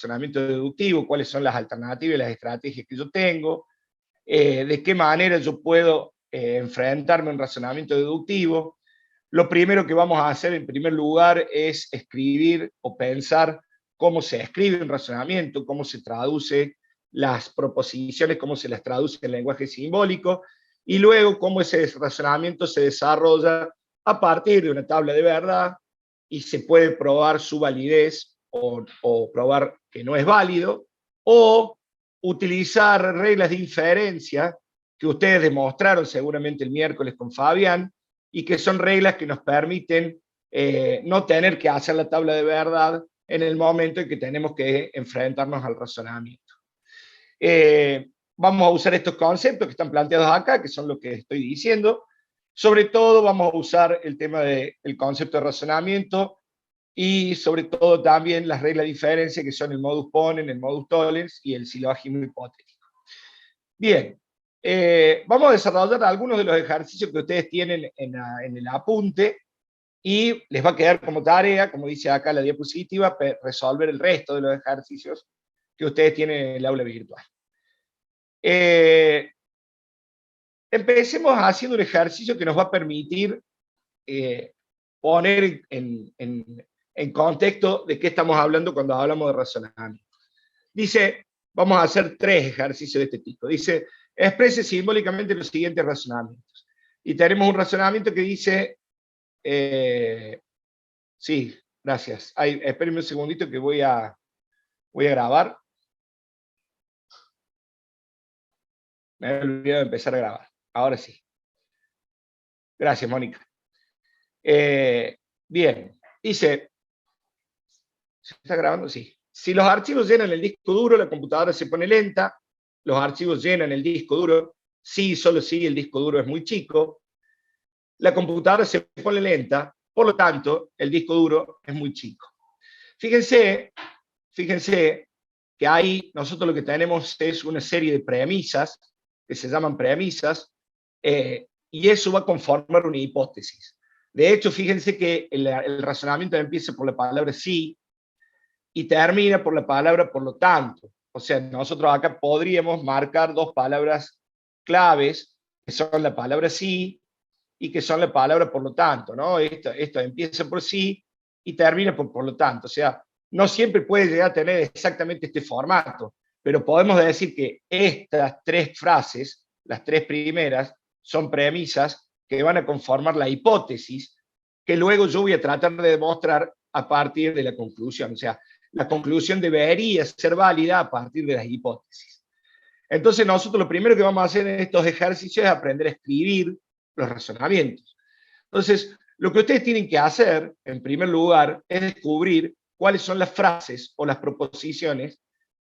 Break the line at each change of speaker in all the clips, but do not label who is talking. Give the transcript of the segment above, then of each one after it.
razonamiento deductivo, cuáles son las alternativas y las estrategias que yo tengo, de qué manera yo puedo enfrentarme a un razonamiento deductivo. Lo primero que vamos a hacer en primer lugar es escribir o pensar cómo se escribe un razonamiento, cómo se traduce las proposiciones, cómo se las traduce en lenguaje simbólico, y luego cómo ese razonamiento se desarrolla a partir de una tabla de verdad y se puede probar su validez o probar que no es válido, o utilizar reglas de inferencia que ustedes demostraron seguramente el miércoles con Fabián, y que son reglas que nos permiten no tener que hacer la tabla de verdad en el momento en que tenemos que enfrentarnos al razonamiento. Vamos a usar estos conceptos que están planteados acá, que son lo que estoy diciendo. Sobre todo vamos a usar el tema del concepto de razonamiento y sobre todo también las reglas de diferencia, que son el modus ponens, el modus tollens y el silogismo hipotético. Bien, vamos a desarrollar algunos de los ejercicios que ustedes tienen en el apunte, y les va a quedar como tarea, como dice acá la diapositiva, resolver el resto de los ejercicios que ustedes tienen en el aula virtual. Empecemos haciendo un ejercicio que nos va a permitir poner en contexto de qué estamos hablando cuando hablamos de razonamiento. Dice, vamos a hacer 3 ejercicios de este tipo. Dice, exprese simbólicamente los siguientes razonamientos. Y tenemos un razonamiento que dice, sí, gracias. Espérenme un segundito que voy a grabar. Me he olvidado de empezar a grabar. Ahora sí. Gracias, Mónica. Bien, dice, ¿se está grabando? Sí. Si los archivos llenan el disco duro, la computadora se pone lenta. Los archivos llenan el disco duro, sí, solo si el disco duro es muy chico. La computadora se pone lenta, por lo tanto, el disco duro es muy chico. Fíjense que ahí nosotros lo que tenemos es una serie de premisas, que se llaman premisas, y eso va a conformar una hipótesis. De hecho, fíjense que el razonamiento empieza por la palabra sí y termina por la palabra por lo tanto. O sea, nosotros acá podríamos marcar 2 palabras claves, que son la palabra sí y que son la palabra por lo tanto, ¿no? Esto empieza por sí y termina por lo tanto. O sea, no siempre puede llegar a tener exactamente este formato, pero podemos decir que estas 3 frases, las 3 primeras, son premisas que van a conformar la hipótesis que luego yo voy a tratar de demostrar a partir de la conclusión. O sea, la conclusión debería ser válida a partir de las hipótesis. Entonces nosotros lo primero que vamos a hacer en estos ejercicios es aprender a escribir los razonamientos. Entonces, lo que ustedes tienen que hacer, en primer lugar, es descubrir cuáles son las frases o las proposiciones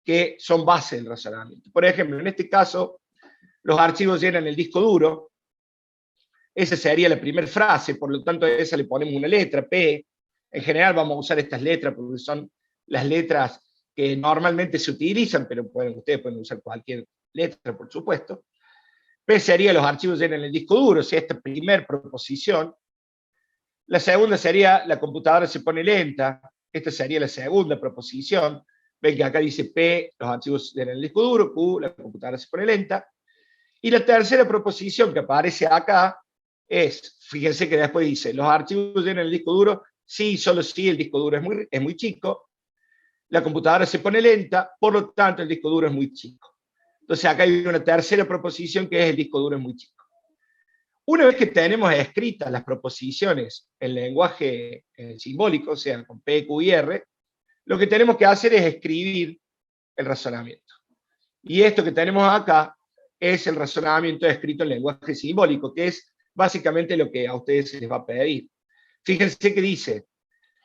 que son base del razonamiento. Por ejemplo, en este caso, los archivos llenan el disco duro. Esa sería la primera frase, por lo tanto a esa le ponemos una letra, P. En general vamos a usar estas letras porque son las letras que normalmente se utilizan, pero ustedes pueden usar cualquier letra, por supuesto. P sería los archivos llenan el disco duro, o sea, esta primera proposición. La segunda sería la computadora se pone lenta, esta sería la segunda proposición. Ven que acá dice P, los archivos llenan el disco duro, Q, la computadora se pone lenta. Y la tercera proposición que aparece acá es, fíjense que después dice, los archivos llenan el disco duro, sí, solo sí, el disco duro es muy chico. La computadora se pone lenta, por lo tanto el disco duro es muy chico. Entonces acá hay una tercera proposición que es el disco duro es muy chico. Una vez que tenemos escritas las proposiciones en lenguaje simbólico, o sea, con P, Q y R, lo que tenemos que hacer es escribir el razonamiento. Y esto que tenemos acá es el razonamiento escrito en lenguaje simbólico, que es básicamente lo que a ustedes se les va a pedir. Fíjense que dice,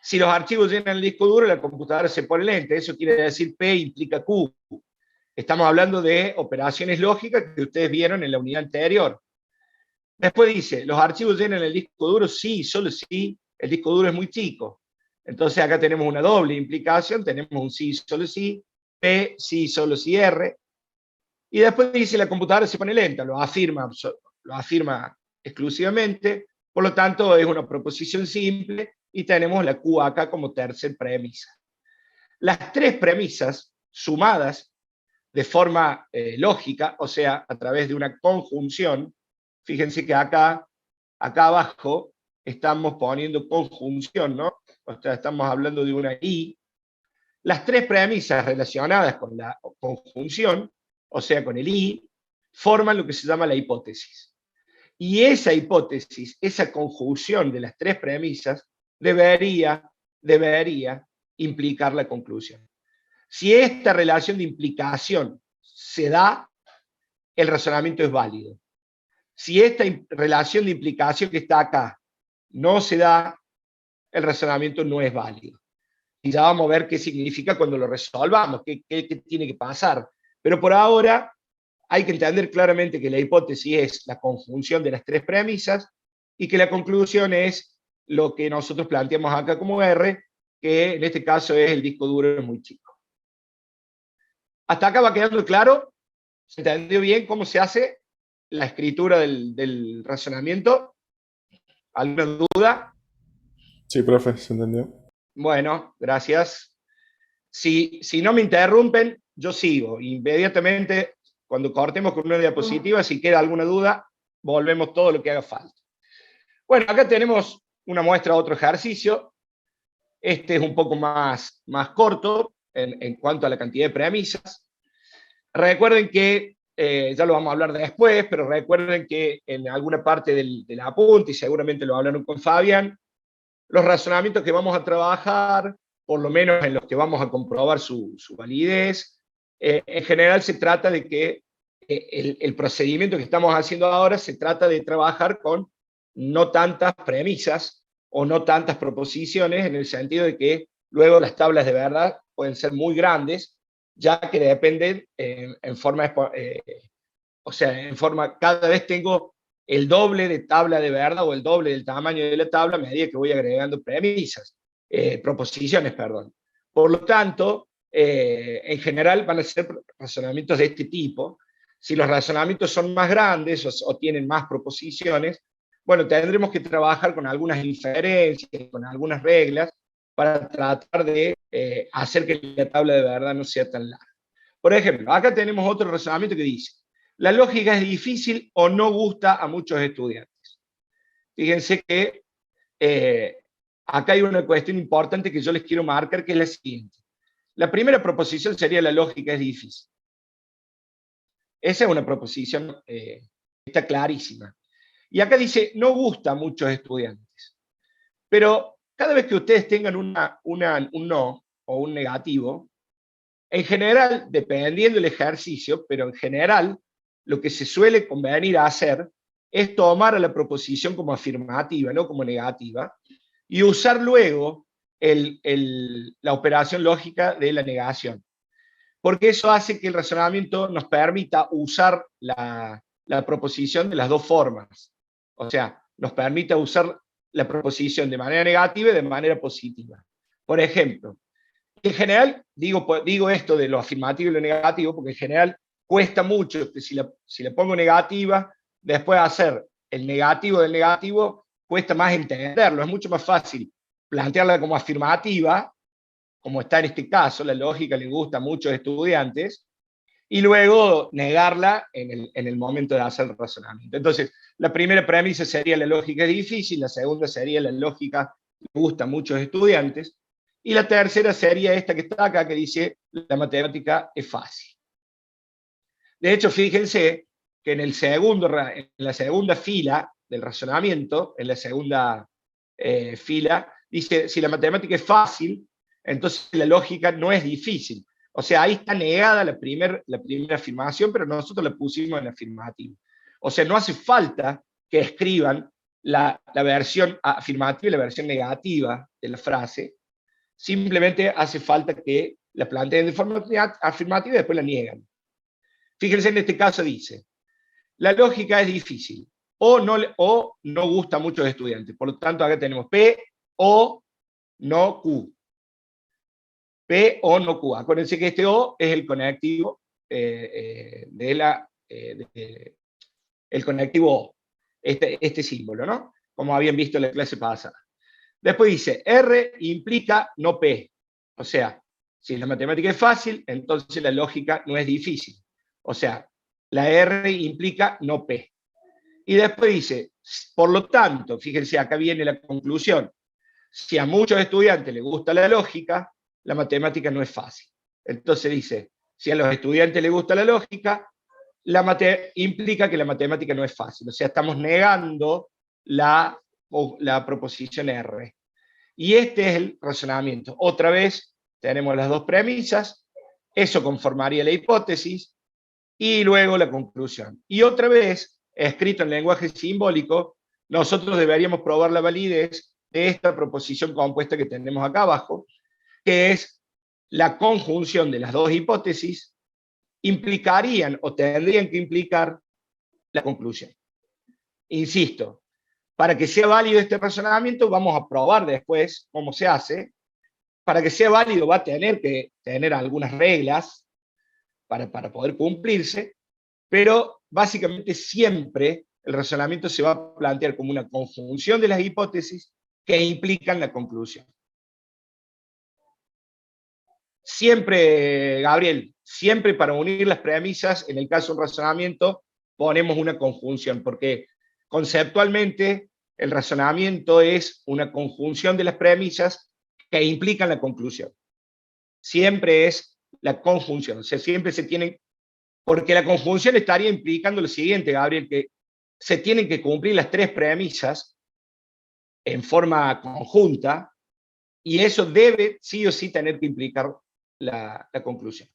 si los archivos llenan el disco duro, la computadora se pone lenta. Eso quiere decir P implica Q. Estamos hablando de operaciones lógicas que ustedes vieron en la unidad anterior. Después dice, los archivos llenan el disco duro, sí, solo sí, el disco duro es muy chico. Entonces acá tenemos una doble implicación, tenemos un sí, solo sí, P, sí, solo sí, R. Y después dice, la computadora se pone lenta, lo afirma exclusivamente, por lo tanto es una proposición simple y tenemos la Q acá como tercer premisa. Las tres premisas sumadas de forma lógica, o sea, a través de una conjunción, fíjense que acá abajo estamos poniendo conjunción, ¿no? O sea, estamos hablando de una I. Las tres premisas relacionadas con la conjunción, o sea, con el I, forman lo que se llama la hipótesis. Y esa hipótesis, esa conjunción de las tres premisas, debería implicar la conclusión. Si esta relación de implicación se da, el razonamiento es válido. Si esta relación de implicación que está acá no se da, el razonamiento no es válido. Y ya vamos a ver qué significa cuando lo resolvamos, qué tiene que pasar. Pero por ahora hay que entender claramente que la hipótesis es la conjunción de las tres premisas y que la conclusión es lo que nosotros planteamos acá como R, que en este caso es el disco duro muy chico. ¿Hasta acá va quedando claro? ¿Se entendió bien cómo se hace la escritura del razonamiento? ¿Alguna duda?
Sí, profe, se entendió.
Bueno, gracias. Si no me interrumpen, yo sigo. Inmediatamente, cuando cortemos con una diapositiva, si queda alguna duda, volvemos todo lo que haga falta. Bueno, acá tenemos una muestra de otro ejercicio. Este es un poco más corto en cuanto a la cantidad de premisas. Recuerden que, ya lo vamos a hablar después, pero recuerden que en alguna parte del apunte, y seguramente lo hablaron con Fabián, los razonamientos que vamos a trabajar, por lo menos en los que vamos a comprobar su validez, en general se trata de que el procedimiento que estamos haciendo ahora se trata de trabajar con no tantas premisas o no tantas proposiciones, en el sentido de que luego las tablas de verdad pueden ser muy grandes, ya que dependen en forma, o sea, en forma, cada vez tengo el doble de tabla de verdad o el doble del tamaño de la tabla a medida que voy agregando premisas, proposiciones, perdón. Por lo tanto, en general van a ser razonamientos de este tipo. Si los razonamientos son más grandes o tienen más proposiciones, bueno, tendremos que trabajar con algunas inferencias, con algunas reglas, para tratar de hacer que la tabla de verdad no sea tan larga. Por ejemplo, acá tenemos otro razonamiento que dice: la lógica es difícil o no gusta a muchos estudiantes. Fíjense que acá hay una cuestión importante que yo les quiero marcar, que es la siguiente. La primera proposición sería: la lógica es difícil. Esa es una proposición que está clarísima. Y acá dice: no gusta a muchos estudiantes. Pero cada vez que ustedes tengan un no o un negativo, en general, dependiendo del ejercicio, pero en general, lo que se suele convenir a hacer es tomar a la proposición como afirmativa, no como negativa, y usar luego la operación lógica de la negación. Porque eso hace que el razonamiento nos permita usar la proposición de las dos formas. O sea, nos permite usar la proposición de manera negativa y de manera positiva. Por ejemplo, en general, digo esto de lo afirmativo y lo negativo, porque en general cuesta mucho, que si le pongo negativa, después hacer el negativo del negativo, cuesta más entenderlo. Es mucho más fácil plantearla como afirmativa, como está en este caso, la lógica le gusta a muchos estudiantes, y luego negarla en el momento de hacer el razonamiento. Entonces, la primera premisa sería: la lógica es difícil; la segunda sería: la lógica le gusta a muchos estudiantes; y la tercera sería esta que está acá, que dice: la matemática es fácil. De hecho, fíjense que en la segunda fila del razonamiento, en la segunda fila, dice: si la matemática es fácil, entonces la lógica no es difícil. O sea, ahí está negada la primera afirmación, pero nosotros la pusimos en afirmativo. O sea, no hace falta que escriban la versión afirmativa y la versión negativa de la frase. Simplemente hace falta que la planteen de forma afirmativa y después la niegan. Fíjense, en este caso dice: la lógica es difícil o no gusta a muchos estudiantes. Por lo tanto, acá tenemos P o no Q. P o no Q. Acuérdense que este O es el conectivo el conectivo O, este símbolo, ¿no? Como habían visto en la clase pasada. Después dice: R implica no P. O sea, Si la matemática es fácil, entonces la lógica no es difícil. O sea, la R implica no P. Y después dice, por lo tanto, fíjense, acá viene la conclusión. Si a muchos estudiantes les gusta la lógica, la matemática no es fácil. Entonces dice, si a los estudiantes les gusta la lógica, implica que la matemática no es fácil. O sea, estamos negando la proposición R. Y este es el razonamiento. Otra vez tenemos las dos premisas, eso conformaría la hipótesis, y luego la conclusión. Y otra vez, escrito en lenguaje simbólico, nosotros deberíamos probar la validez de esta proposición compuesta que tenemos acá abajo, que es la conjunción de las dos hipótesis, implicarían o tendrían que implicar la conclusión. Insisto, para que sea válido este razonamiento, vamos a probar después cómo se hace. Para que sea válido va a tener que tener algunas reglas para poder cumplirse, pero básicamente siempre el razonamiento se va a plantear como una conjunción de las hipótesis que implican la conclusión. Siempre, Gabriel, siempre para unir las premisas, en el caso de un razonamiento, ponemos una conjunción, porque conceptualmente el razonamiento es una conjunción de las premisas que implican la conclusión. Siempre es la conjunción, o sea, siempre se tienen, porque la conjunción estaría implicando lo siguiente, Gabriel, que se tienen que cumplir las tres premisas en forma conjunta, y eso debe sí o sí tener que implicar la conclusión.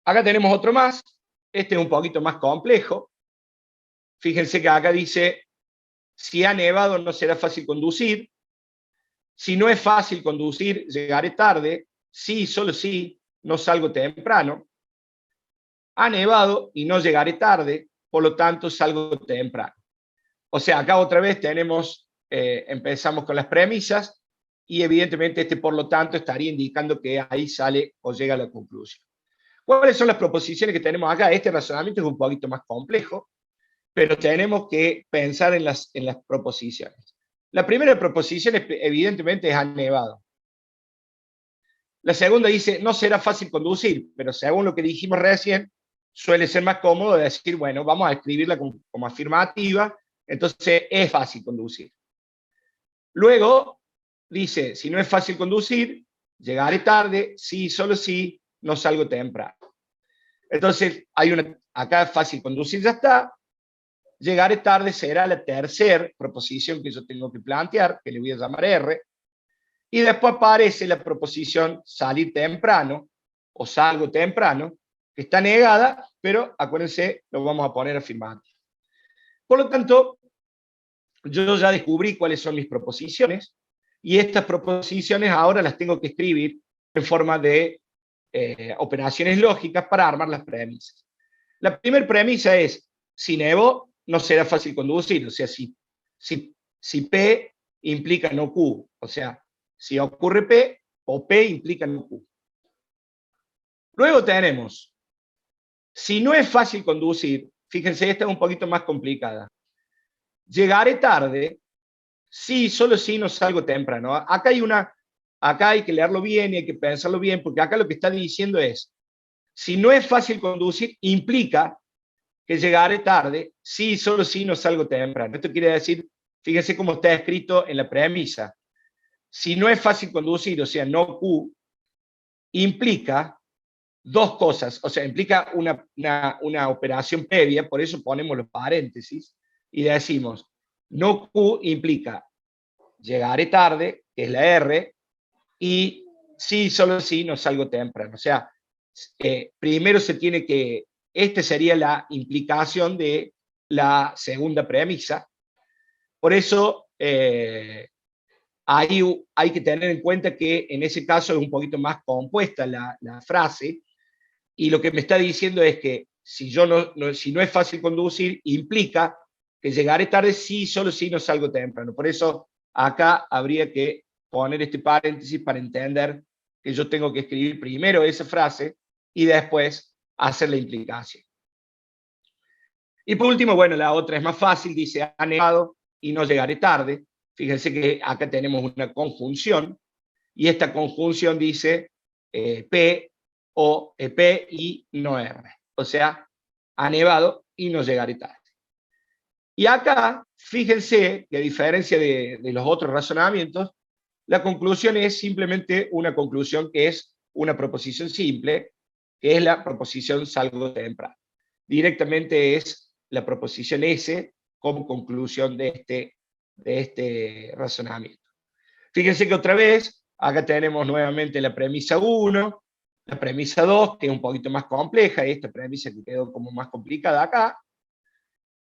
Acá tenemos otro más, este es un poquito más complejo. Fíjense que acá dice, si ha nevado no será fácil conducir, si no es fácil conducir llegaré tarde, sí, solo sí, no salgo temprano, ha nevado y no llegaré tarde, por lo tanto salgo temprano. O sea, acá otra vez tenemos, empezamos con las premisas, y evidentemente este por lo tanto estaría indicando que ahí sale o llega a la conclusión. ¿Cuáles son las proposiciones que tenemos acá? Este razonamiento es un poquito más complejo, pero tenemos que pensar en las proposiciones. La primera proposición evidentemente es ha nevado. La segunda dice no será fácil conducir, pero según lo que dijimos recién, suele ser más cómodo decir, bueno, vamos a escribirla como afirmativa, entonces es fácil conducir. Luego dice, si no es fácil conducir, llegaré tarde, sí, solo sí, no salgo temprano. Entonces, acá es fácil conducir, ya está. Llegaré tarde será la tercera proposición que yo tengo que plantear, que le voy a llamar R. Y después aparece la proposición salir temprano, o salgo temprano, que está negada, pero acuérdense, lo vamos a poner afirmativo. Por lo tanto, yo ya descubrí cuáles son mis proposiciones, y estas proposiciones ahora las tengo que escribir en forma de operaciones lógicas para armar las premisas. La primera premisa es, si nevo, no será fácil conducir, o sea, si P implica no Q, o sea, si ocurre P, o P implica no Q. Luego tenemos, si no es fácil conducir, fíjense, esta es un poquito más complicada. Llegaré tarde, sí, solo sí no salgo temprano. Acá hay que leerlo bien y hay que pensarlo bien, porque acá lo que está diciendo es, si no es fácil conducir, implica que llegaré tarde, sí, solo sí no salgo temprano. Esto quiere decir, fíjense cómo está escrito en la premisa. Si no es fácil conducir, o sea, no Q, implica dos cosas, o sea, implica una operación previa, por eso ponemos los paréntesis, y decimos, no Q implica llegaré tarde, que es la R, y sí, solo sí, no salgo temprano. O sea, primero se tiene que, esta sería la implicación de la segunda premisa. Por eso, hay que tener en cuenta que en ese caso es un poquito más compuesta la frase, y lo que me está diciendo es que si no es fácil conducir, implica que llegaré tarde, sí, solo sí no salgo temprano. Por eso acá habría que poner este paréntesis para entender que yo tengo que escribir primero esa frase y después hacer la implicación. Y por último, bueno, la otra es más fácil, dice ha nevado y no llegaré tarde. Fíjense que acá tenemos una conjunción. y esta conjunción dice P y no R. O sea, ha nevado y no llegaré tarde. Y acá, fíjense que a diferencia de los otros razonamientos, la conclusión es simplemente una conclusión que es una proposición simple, que es la proposición salgo temprano. Directamente es la proposición S como conclusión de este razonamiento. Fíjense que otra vez, acá tenemos nuevamente la premisa 1, la premisa 2, que es un poquito más compleja, y esta premisa que quedó como más complicada acá,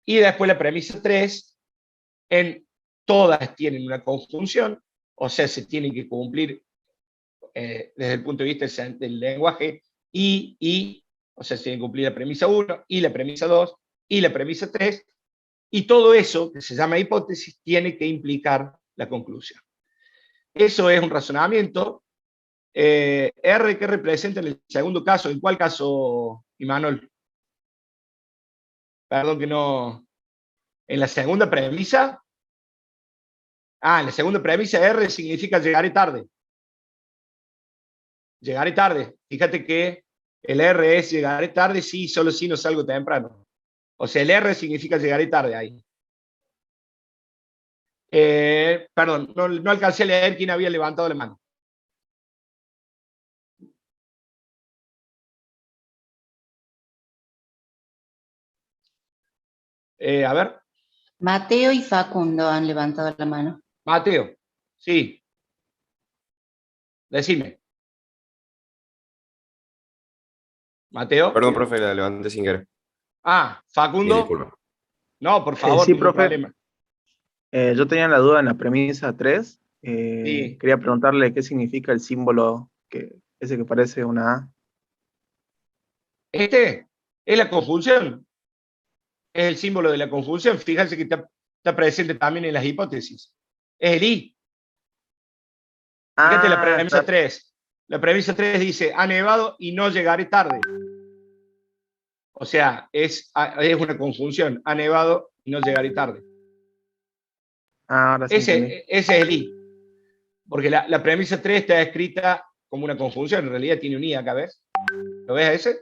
y después la premisa 3, en todas tienen una conjunción, o sea, se tienen que cumplir desde el punto de vista del lenguaje, o sea, se tiene que cumplir la premisa 1, y la premisa 2, y la premisa 3, y todo eso, que se llama hipótesis, tiene que implicar la conclusión. Eso es un razonamiento. R, ¿qué representa en el segundo caso? ¿En cuál caso, Imanol? Perdón que no... ¿En la segunda premisa? En la segunda premisa R significa llegaré tarde. Llegaré tarde. Fíjate que el R es llegaré tarde, sí, solo si no salgo temprano. O sea, el R significa llegaré tarde ahí. Perdón, no alcancé a leer quién había levantado la mano. A ver.
Mateo y Facundo han levantado la mano.
Mateo, sí. Decime. Mateo.
Perdón, profe, la levanté sin querer.
Facundo.
Disculpa.
No, por favor,
Sí,
ningún
profe.
problema.
Yo tenía la duda en la premisa 3.
Sí.
Quería preguntarle qué significa el símbolo ese que parece una A.
Este es la conjunción. Es el símbolo de la conjunción. Fíjense que está presente también en las hipótesis. Es el I. Fíjate la premisa 3. La premisa 3 dice, ha nevado y no llegaré tarde. O sea, es una conjunción. Ha nevado y no llegaré tarde.
Ahora sí
Ese es el I. Porque la premisa 3 está escrita como una conjunción. En realidad tiene un I acá, ¿ves? ¿Lo ves a ese?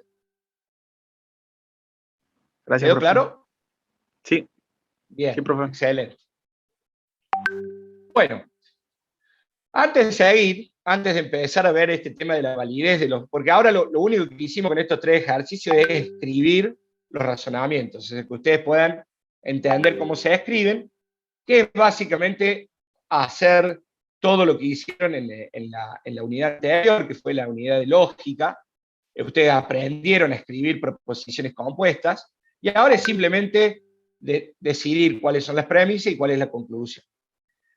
Gracias,
¿Quedó
profe.
claro?
Sí.
Bien,
Sí, profe.
excelente. Bueno, antes de seguir, antes de empezar a ver este tema de la validez de porque ahora lo único que hicimos con estos 3 ejercicios es escribir los razonamientos, es decir, que ustedes puedan entender cómo se escriben, que es básicamente hacer todo lo que hicieron en la unidad anterior, que fue la unidad de lógica. Ustedes aprendieron a escribir proposiciones compuestas, y ahora es simplemente decidir cuáles son las premisas y cuál es la conclusión.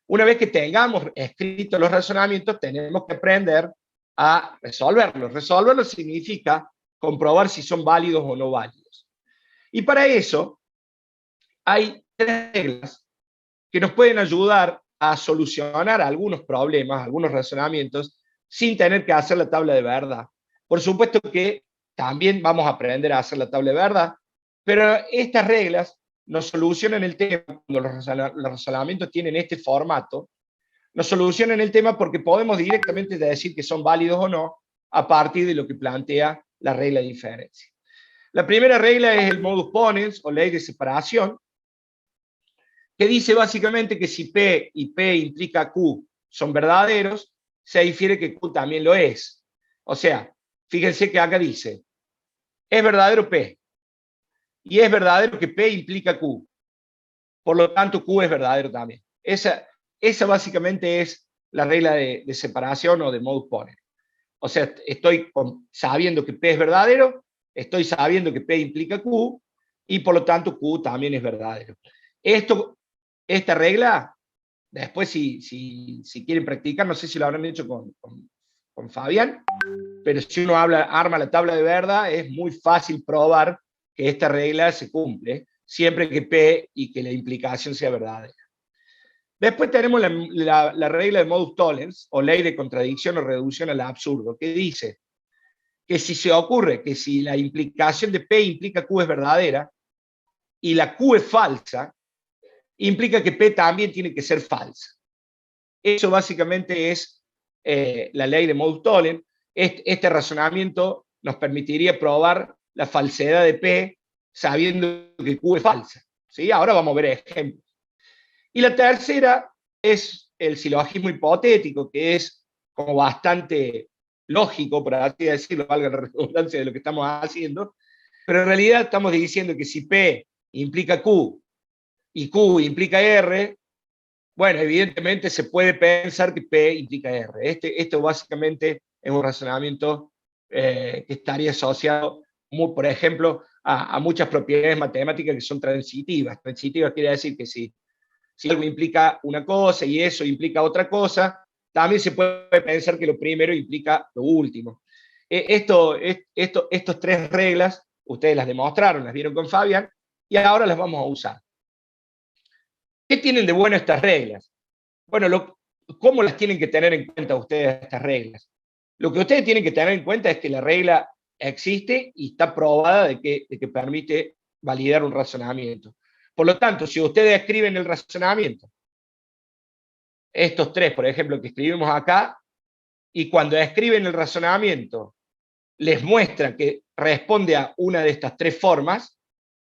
Una vez que tengamos escritos los razonamientos, tenemos que aprender a resolverlos. Resolverlos significa comprobar si son válidos o no válidos. Y para eso hay 3 reglas que nos pueden ayudar a solucionar algunos problemas, algunos razonamientos, sin tener que hacer la tabla de verdad. Por supuesto que también vamos a aprender a hacer la tabla de verdad, pero estas reglas nos solucionan el tema cuando los razonamientos tienen este formato, nos solucionan el tema porque podemos directamente decir que son válidos o no a partir de lo que plantea la regla de diferencia. La primera regla es el modus ponens o ley de separación, que dice básicamente que si P y P implica Q son verdaderos, se infiere que Q también lo es. O sea, fíjense que acá dice, es verdadero P, y es verdadero que P implica Q. Por lo tanto, Q es verdadero también. Esa básicamente es la regla de separación o de modus ponens. O sea, estoy sabiendo que P es verdadero, estoy sabiendo que P implica Q, y por lo tanto Q también es verdadero. Esta regla, después si quieren practicar, no sé si lo habrán hecho con Fabián, pero si uno arma la tabla de verdad, es muy fácil probar que esta regla se cumple, siempre que P y que la implicación sea verdadera. Después tenemos la regla de modus tollens, o ley de contradicción o reducción al absurdo, que dice que si se ocurre que si la implicación de P implica Q es verdadera, y la Q es falsa, implica que P también tiene que ser falsa. Eso básicamente es la ley de Modus-Tollens. Este razonamiento nos permitiría probar la falsedad de P sabiendo que Q es falsa. ¿Sí? Ahora vamos a ver ejemplos. Y la tercera es el silogismo hipotético, que es como bastante lógico, por así decirlo, valga la redundancia de lo que estamos haciendo, pero en realidad estamos diciendo que si P implica Q y Q implica R, bueno, evidentemente se puede pensar que P implica R. Esto básicamente es un razonamiento que estaría asociado, por ejemplo, a muchas propiedades matemáticas que son transitivas. Transitivas quiere decir que si algo implica una cosa y eso implica otra cosa, también se puede pensar que lo primero implica lo último. Estas tres reglas, ustedes las demostraron, las vieron con Fabián, y ahora las vamos a usar. ¿Qué tienen de bueno estas reglas? Bueno, ¿cómo las tienen que tener en cuenta ustedes estas reglas? Lo que ustedes tienen que tener en cuenta es que la regla existe y está probada de que permite validar un razonamiento. Por lo tanto, si ustedes escriben el razonamiento, estos tres, por ejemplo, que escribimos acá, y cuando escriben el razonamiento les muestra que responde a una de estas tres formas,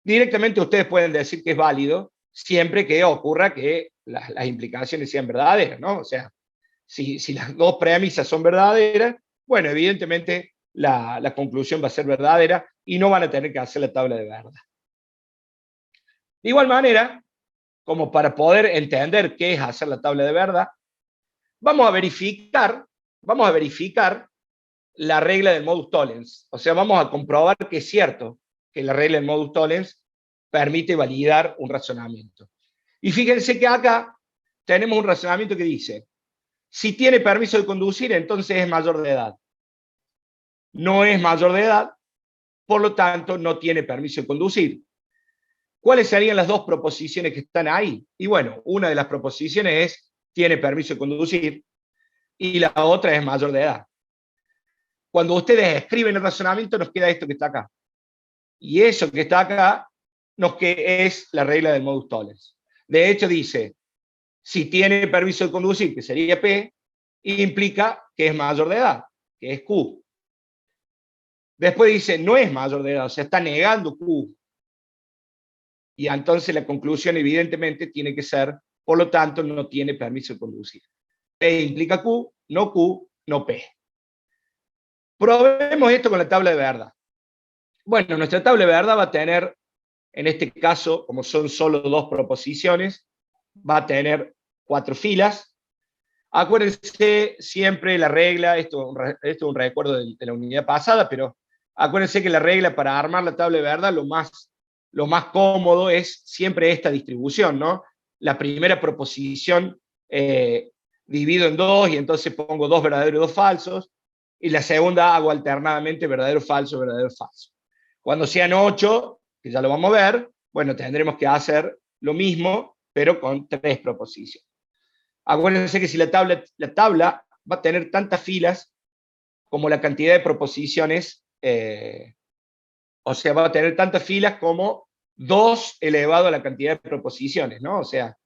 directamente ustedes pueden decir que es válido siempre que ocurra que las implicaciones sean verdaderas, ¿no? O sea, si las dos premisas son verdaderas, bueno, evidentemente la conclusión va a ser verdadera y no van a tener que hacer la tabla de verdad. De igual manera, como para poder entender qué es hacer la tabla de verdad, vamos a verificar la regla del modus tollens. O sea, vamos a comprobar que es cierto que la regla del modus tollens permite validar un razonamiento. Y fíjense que acá tenemos un razonamiento que dice, si tiene permiso de conducir, entonces es mayor de edad. No es mayor de edad, por lo tanto, no tiene permiso de conducir. ¿Cuáles serían las dos proposiciones que están ahí? Y bueno, una de las proposiciones es, tiene permiso de conducir, y la otra es mayor de edad. Cuando ustedes escriben el razonamiento, nos queda esto que está acá. Y eso que está acá es la regla del modus tollens. De hecho, dice, si tiene permiso de conducir, que sería P, implica que es mayor de edad, que es Q. Después dice, no es mayor de edad, o sea, está negando Q. Y entonces la conclusión, evidentemente, tiene que ser, por lo tanto, no tiene permiso de conducir. P implica Q, no P. Probemos esto con la tabla de verdad. Bueno, nuestra tabla de verdad va a tener, en este caso, como son solo dos proposiciones, va a tener 4 filas. Acuérdense siempre la regla, esto es un recuerdo de la unidad pasada, pero acuérdense que la regla para armar la tabla de verdad, lo más cómodo es siempre esta distribución, ¿no? La primera proposición divido en dos y entonces pongo 2 verdaderos y 2 falsos, y la segunda hago alternadamente verdadero, falso, verdadero, falso. Cuando sean 8, que ya lo vamos a ver, bueno, tendremos que hacer lo mismo, pero con 3 proposiciones. Acuérdense que si la tabla va a tener tantas filas como la cantidad de proposiciones, o sea, va a tener tantas filas como 2 elevado a la cantidad de proposiciones, ¿no? O sea,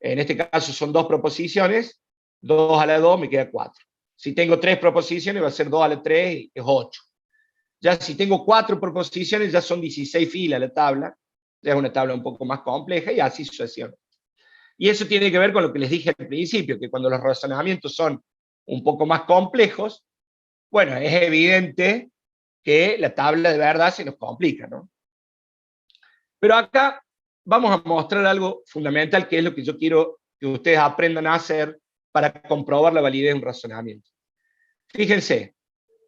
en este caso son 2 proposiciones, 2 a la 2 me queda 4. Si tengo 3 proposiciones va a ser 2 a la 3, es 8. Ya si tengo 4 proposiciones ya son 16 filas la tabla, ya es una tabla un poco más compleja y así sucesivamente. Y eso tiene que ver con lo que les dije al principio, que cuando los razonamientos son un poco más complejos, bueno, es evidente que la tabla de verdad se nos complica, ¿no? Pero acá vamos a mostrar algo fundamental, que es lo que yo quiero que ustedes aprendan a hacer para comprobar la validez de un razonamiento. Fíjense,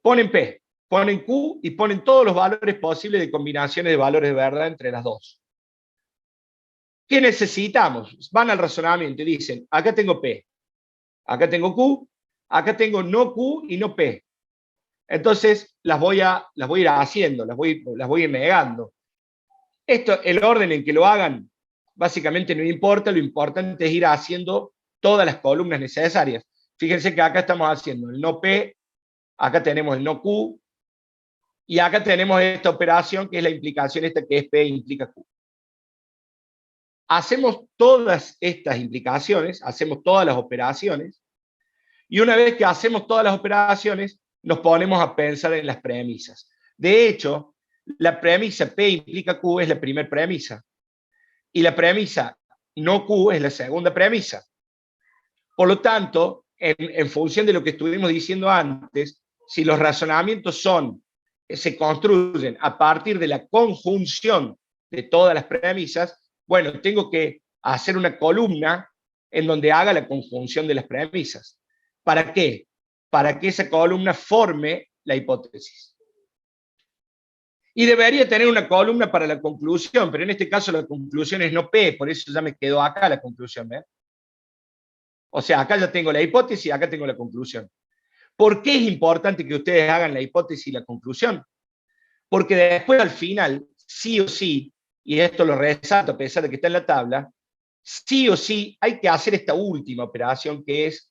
ponen P, ponen Q y ponen todos los valores posibles de combinaciones de valores de verdad entre las dos. ¿Qué necesitamos? Van al razonamiento y dicen, acá tengo P, acá tengo Q, acá tengo no Q y no P. Entonces las voy a ir haciendo, las voy a ir negando. El orden en que lo hagan, básicamente no importa, lo importante es ir haciendo todas las columnas necesarias. Fíjense que acá estamos haciendo el no P, acá tenemos el no Q, y acá tenemos esta operación que es la implicación esta que es P implica Q. Hacemos todas estas implicaciones, hacemos todas las operaciones, Y una vez que hacemos todas las operaciones, nos ponemos a pensar en las premisas. De hecho, la premisa P implica Q es la primera premisa. Y la premisa no Q es la segunda premisa. Por lo tanto, en función de lo que estuvimos diciendo antes, si los razonamientos se construyen a partir de la conjunción de todas las premisas, bueno, tengo que hacer una columna en donde haga la conjunción de las premisas. ¿Para qué? Para que esa columna forme la hipótesis. Y debería tener una columna para la conclusión, pero en este caso la conclusión es no P, por eso ya me quedó acá la conclusión. ¿Ven? O sea, acá ya tengo la hipótesis, acá tengo la conclusión. ¿Por qué es importante que ustedes hagan la hipótesis y la conclusión? Porque después al final, sí o sí, y esto lo resalto a pesar de que está en la tabla, sí o sí hay que hacer esta última operación que es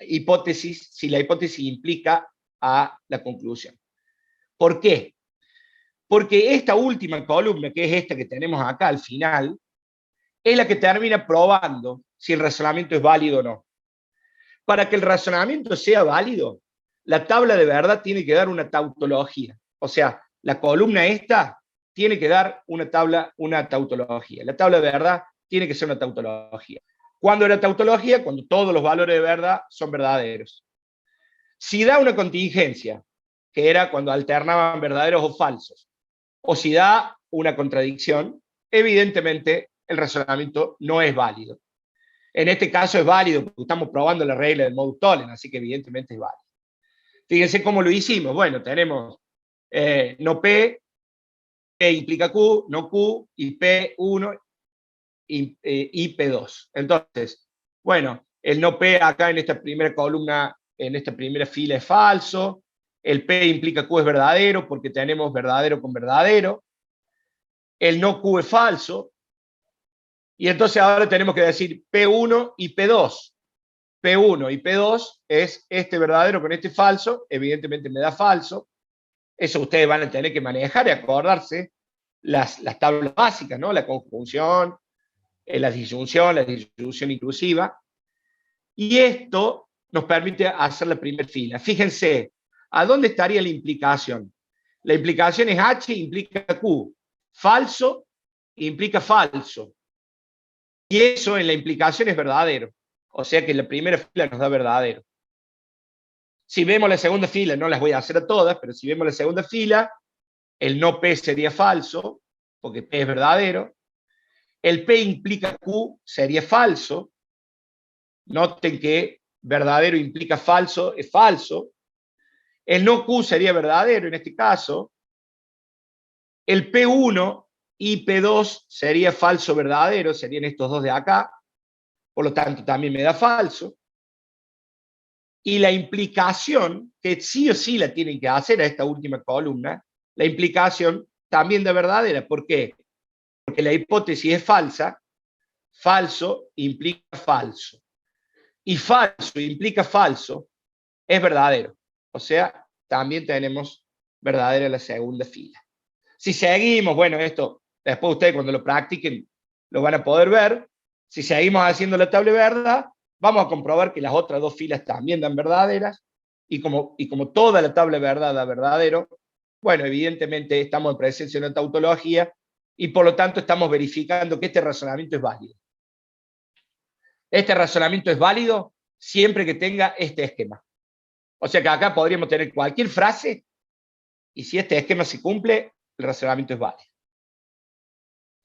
hipótesis, si la hipótesis implica a la conclusión. ¿Por qué? Porque esta última columna, que es esta que tenemos acá al final, es la que termina probando si el razonamiento es válido o no. Para que el razonamiento sea válido, la tabla de verdad tiene que dar una tautología. O sea, la columna esta tiene que dar una tautología. La tabla de verdad tiene que ser una tautología. ¿Cuándo era tautología? Cuando todos los valores de verdad son verdaderos. Si da una contingencia, que era cuando alternaban verdaderos o falsos, o si da una contradicción, evidentemente el razonamiento no es válido. En este caso es válido porque estamos probando la regla del modus tollens, así que evidentemente es válido. Fíjense cómo lo hicimos. Bueno, tenemos no P, P implica Q, no Q, y P1 y P2. Entonces, bueno, el no P acá en esta primera columna, en esta primera fila es falso. El P implica Q es verdadero porque tenemos verdadero con verdadero. El no Q es falso. Y entonces ahora tenemos que decir P1 y P2. P1 y P2 es este verdadero con este falso. Evidentemente me da falso. Eso ustedes van a tener que manejar y acordarse las tablas básicas, ¿no? La conjunción, la disyunción inclusiva. Y esto nos permite hacer la primera fila. Fíjense, ¿a dónde estaría la implicación? La implicación es H implica Q. Falso implica falso. Y eso en la implicación es verdadero. O sea que la primera fila nos da verdadero. Si vemos la segunda fila, no las voy a hacer a todas, pero si vemos la segunda fila, el no P sería falso, porque P es verdadero. El P implica Q sería falso. Noten que verdadero implica falso, es falso. El no Q sería verdadero en este caso. El P1 y P2 sería falso verdadero, serían estos dos de acá. Por lo tanto, también me da falso. Y la implicación, que sí o sí la tienen que hacer a esta última columna, la implicación también da verdadera. ¿Por qué? Porque la hipótesis es falsa, falso implica falso. Y falso implica falso es verdadero. O sea, también tenemos verdadera la segunda fila. Si seguimos, bueno, esto después ustedes cuando lo practiquen lo van a poder ver. Si seguimos haciendo la tabla de verdad, vamos a comprobar que las otras dos filas también dan verdaderas, y como toda la tabla de verdad da verdadero, bueno, evidentemente estamos en presencia de una tautología, y por lo tanto estamos verificando que este razonamiento es válido. Este razonamiento es válido siempre que tenga este esquema. O sea que acá podríamos tener cualquier frase, y si este esquema se cumple, el razonamiento es válido.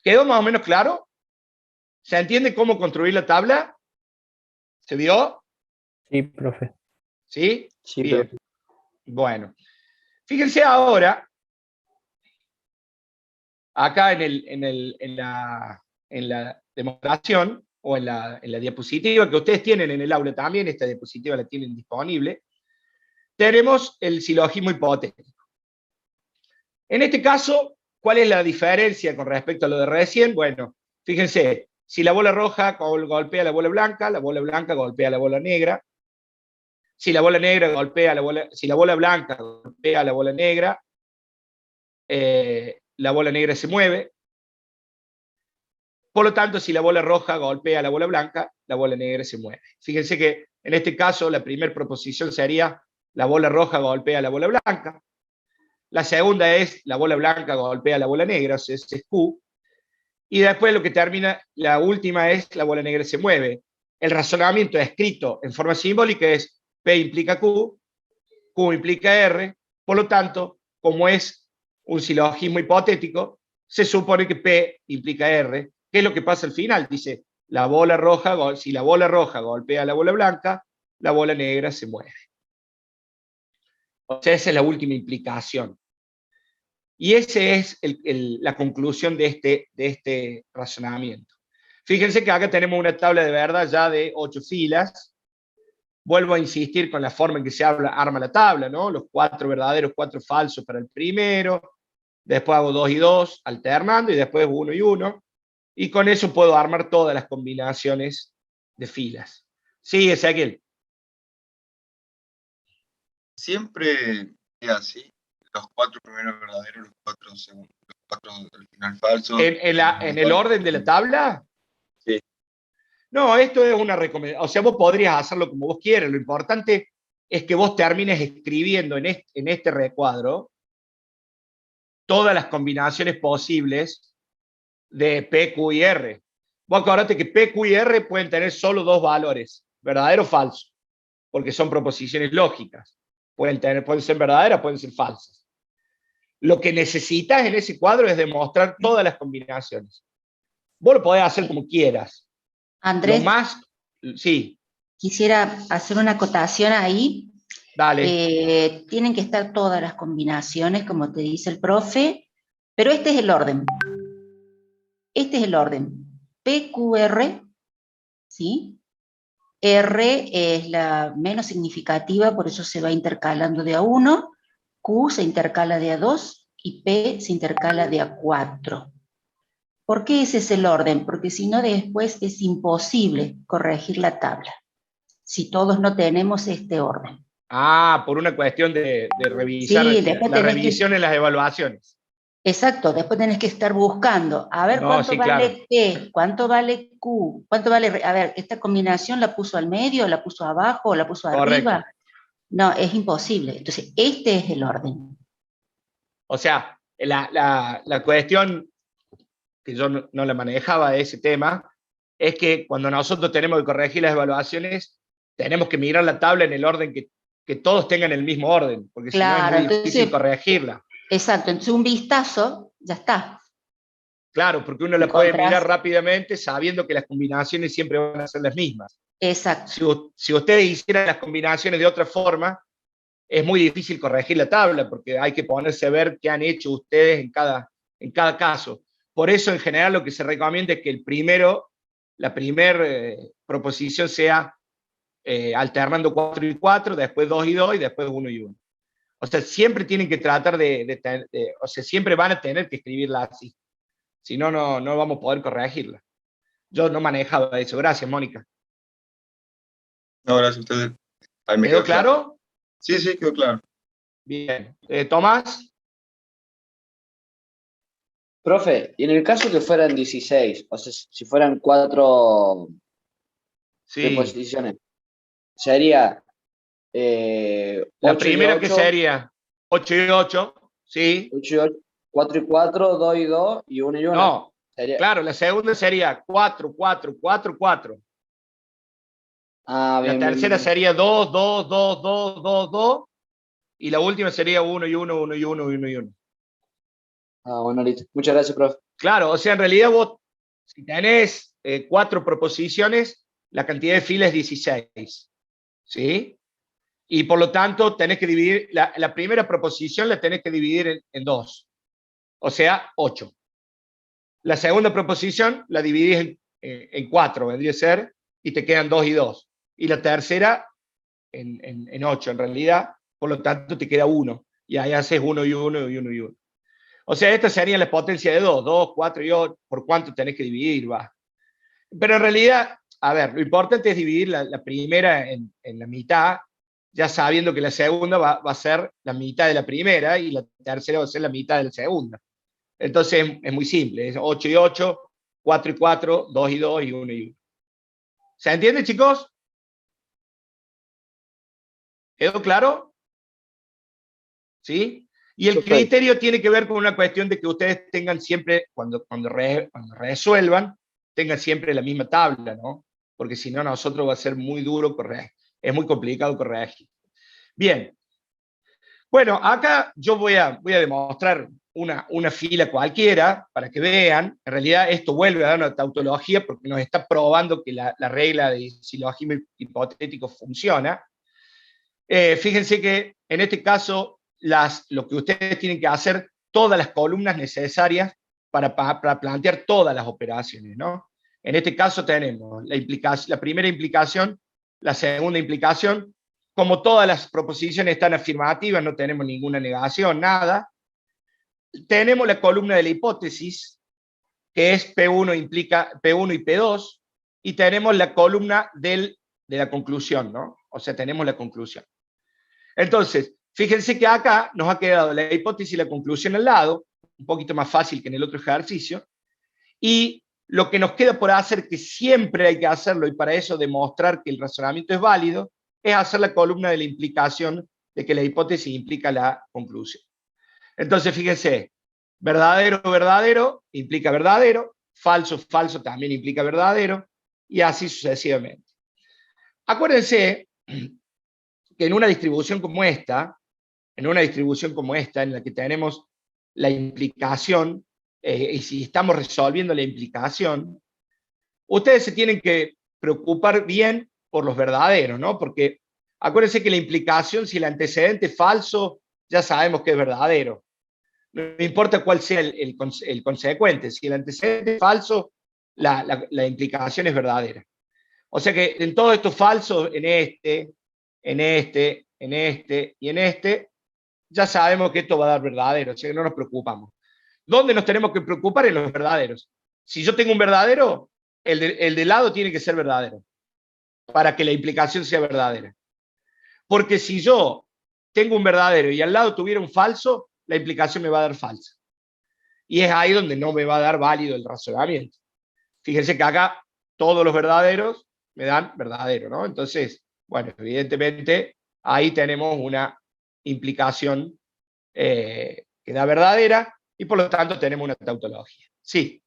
¿Quedó más o menos claro? ¿Se entiende cómo construir la tabla? ¿Se vio?
Sí, profe.
¿Sí?
Sí,
Bien.
profe.
Bueno. Fíjense ahora, acá en la demostración, o en la diapositiva que ustedes tienen en el aula también, esta diapositiva la tienen disponible, tenemos el silogismo hipotético. En este caso, ¿cuál es la diferencia con respecto a lo de recién? Bueno, fíjense, si la bola roja golpea la bola blanca golpea la bola negra. Si la bola negra golpea si la bola blanca golpea la bola negra se mueve. Por lo tanto, si la bola roja golpea la bola blanca, la bola negra se mueve. Fíjense que En este caso, la primera proposición sería la bola roja golpea la bola blanca. La segunda es la bola blanca golpea la bola negra, o sea, ese es Q. Y después lo que termina, la última es la bola negra se mueve. El razonamiento escrito en forma simbólica es P implica Q, Q implica R, por lo tanto, como es un silogismo hipotético, se supone que P implica R. ¿Qué es lo que pasa al final? Dice, la bola roja, si la bola roja golpea la bola blanca, la bola negra se mueve. O sea, esa es la última implicación. Y esa es la conclusión de este razonamiento. Fíjense que acá tenemos una tabla de verdad ya de 8 filas. Vuelvo a insistir con la forma en que se arma la tabla, ¿no? Los 4 verdaderos, 4 falsos para el primero, después hago 2 y 2, alternando, y después 1 y 1, y con eso puedo armar todas las combinaciones de filas. Sí, Ezequiel.
Siempre es así. Los 4 primeros verdaderos, los 4 segundos, los 4 al final falsos.
¿En el orden de la tabla?
Sí.
No, esto es una recomendación. O sea, vos podrías hacerlo como vos quieras. Lo importante es que vos termines escribiendo en este recuadro todas las combinaciones posibles de P, Q y R. Vos acordate que P, Q y R pueden tener solo 2 valores, verdadero o falso, porque son proposiciones lógicas. Pueden ser verdaderas, pueden ser falsas. Lo que necesitas en ese cuadro es demostrar todas las combinaciones. Vos lo podés hacer como quieras.
Andrés,
Lo más, sí,
quisiera hacer una acotación ahí.
dale.
Tienen que estar todas las combinaciones, como te dice el profe, pero este es el orden. Este es el orden. PQR, ¿sí? R es la menos significativa, por eso se va intercalando de a 1, Q se intercala de a 2 y P se intercala de a 4. ¿Por qué ese es el orden? Porque si no después es imposible corregir la tabla, si todos no tenemos este orden.
Ah, por una cuestión de revisar
Sí, después
la
tenés
revisión
que...
en las evaluaciones.
Exacto, después tenés que estar buscando, a ver
No,
cuánto
sí,
vale
claro.
P, cuánto vale Q, cuánto vale, a ver, esta combinación la puso al medio, la puso abajo, la puso
Correcto.
arriba. No, es imposible. Entonces, este es el orden.
O sea, la cuestión que yo no la manejaba de ese tema es que cuando nosotros tenemos que corregir las evaluaciones, tenemos que mirar la tabla en el orden que todos tengan el mismo orden, porque si no es
Claro,
muy difícil
entonces,
corregirla.
exacto, entonces un vistazo, ya está.
Claro, porque uno la puede mirar
Encontrás,
rápidamente sabiendo que las combinaciones siempre van a ser las mismas.
exacto.
Si ustedes hicieran las combinaciones de otra forma, es muy difícil corregir la tabla, porque hay que ponerse a ver qué han hecho ustedes en cada caso. Por eso, en general, lo que se recomienda es que la primera proposición sea alternando 4 y 4, después 2 y 2 y después 1 y 1. O sea, siempre tienen que tratar o sea, siempre van a tener que escribirla así. Si no, no vamos a poder corregirla. Yo no manejaba eso. Gracias, Mónica.
No, gracias a ustedes. Ahí me
¿Quedó
quedó claro.
claro?
Sí, sí, quedó claro.
Bien. Tomás.
Profe, y en el caso que fueran 16, o sea, si fueran 4
Sí.
preposiciones, sería
La
8 y
primera que
8,
sería 8 y 8, ¿sí?
8 y 8, 4 y 4, 2 y 2 y 1 y 1.
No,
Sería,
claro, la segunda sería 4, 4, 4, 4.
ah,
La
bien, bien,
tercera
bien.
sería 2, 2, 2, 2, 2, 2. Y la última sería 1 y 1, 1 y 1, 1 y 1.
Ah, bueno, listo. Muchas gracias, profe.
Claro, o sea, en realidad vos, si tenés 4 proposiciones, la cantidad de filas es 16. ¿Sí? Y por lo tanto, tenés que dividir, la primera proposición la tenés que dividir en 2. O sea, 8. La segunda proposición la dividís en 4, vendría a ser, y te quedan 2 y 2. Y la tercera en 8, en realidad, por lo tanto te queda 1. Y ahí haces 1 y 1 y 1 y 1. O sea, esta sería la potencia de 2, 2, 4 y 8, por cuánto tenés que dividir, va. Pero en realidad, a ver, lo importante es dividir la primera en la mitad, ya sabiendo que la segunda va a ser la mitad de la primera y la tercera va a ser la mitad de la segunda. Entonces es muy simple, es 8 y 8, 4 y 4, 2 y 2 y 1 y 1. ¿Se entiende, chicos? ¿Quedó claro? ¿Sí? Y el
Perfecto.
criterio tiene que ver con una cuestión de que ustedes tengan siempre, cuando resuelvan, tengan siempre la misma tabla, ¿no? Porque si no, a nosotros va a ser muy duro corregir. Es muy complicado corregir. Bien. Bueno, acá yo voy a demostrar una fila cualquiera para que vean. En realidad esto vuelve a dar una tautología porque nos está probando que la regla de silogismo hipotético funciona. Fíjense que en este caso lo que ustedes tienen que hacer, todas las columnas necesarias para plantear todas las operaciones, ¿no? En este caso tenemos la primera implicación, la segunda implicación. Como todas las proposiciones están afirmativas, no tenemos ninguna negación, nada. Tenemos la columna de la hipótesis, que es P1 implica P1 y P2, y tenemos la columna de la conclusión, ¿no? O sea, tenemos la conclusión. Entonces, fíjense que acá nos ha quedado la hipótesis y la conclusión al lado, un poquito más fácil que en el otro ejercicio, y lo que nos queda por hacer, que siempre hay que hacerlo, y para eso demostrar que el razonamiento es válido, es hacer la columna de la implicación de que la hipótesis implica la conclusión. Entonces, fíjense, verdadero, verdadero implica verdadero, falso, falso también implica verdadero, y así sucesivamente. Acuérdense que en una distribución como esta, en la que tenemos la implicación, y si estamos resolviendo la implicación, ustedes se tienen que preocupar bien por los verdaderos, ¿no? Porque acuérdense que la implicación, si el antecedente es falso, ya sabemos que es verdadero. No importa cuál sea el consecuente, si el antecedente es falso, la implicación es verdadera. O sea que en todos estos falsos, en este y en este, ya sabemos que esto va a dar verdadero, o sea que no nos preocupamos. ¿Dónde nos tenemos que preocupar? En los verdaderos. Si yo tengo un verdadero, el de lado tiene que ser verdadero, para que la implicación sea verdadera. Porque si yo tengo un verdadero y al lado tuviera un falso, la implicación me va a dar falsa. Y es ahí donde no me va a dar válido el razonamiento. Fíjense que acá todos los verdaderos me dan verdadero, ¿no? Entonces, bueno, evidentemente ahí tenemos una implicación que da verdadera y por lo tanto tenemos una tautología. Sí.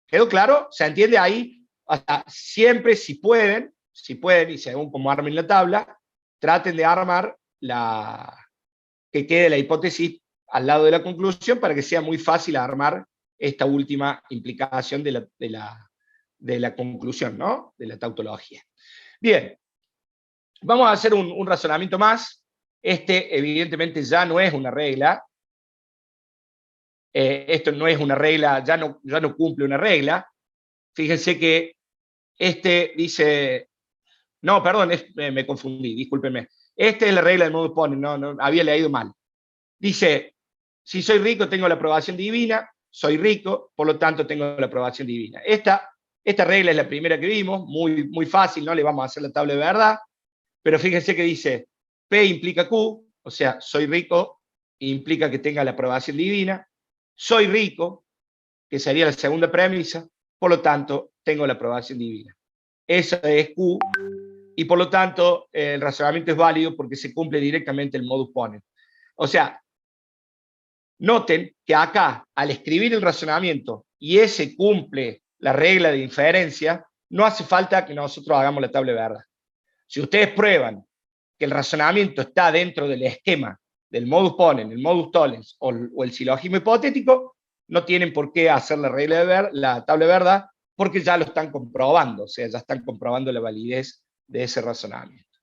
¿Quedó claro? ¿Se entiende ahí? Hasta siempre, si pueden, y según como armen la tabla, traten de armar que quede la hipótesis al lado de la conclusión para que sea muy fácil armar esta última implicación de la conclusión, ¿no? De la tautología. Bien, vamos a hacer un razonamiento más. Este, evidentemente, ya no es una regla. Esto no es una regla, ya no cumple una regla. Fíjense que este dice, no, perdón, me confundí, discúlpenme. Esta es la regla del modus ponens, no, había leído mal. Dice, si soy rico tengo la aprobación divina, soy rico, por lo tanto tengo la aprobación divina. Esta regla es la primera que vimos, muy, muy fácil, no le vamos a hacer la tabla de verdad, pero fíjense que dice, P implica Q, o sea, soy rico, implica que tenga la aprobación divina, soy rico, que sería la segunda premisa, por lo tanto, tengo la aprobación divina. Esa es Q, y por lo tanto, el razonamiento es válido porque se cumple directamente el modus ponens. O sea, noten que acá, al escribir el razonamiento, y ese cumple la regla de inferencia, no hace falta que nosotros hagamos la tabla de verdad. Si ustedes prueban que el razonamiento está dentro del esquema del modus ponens, el modus tollens o el silogismo hipotético, no tienen por qué hacer la tabla de verdad, porque ya lo están comprobando, o sea, ya están comprobando la validez de ese razonamiento.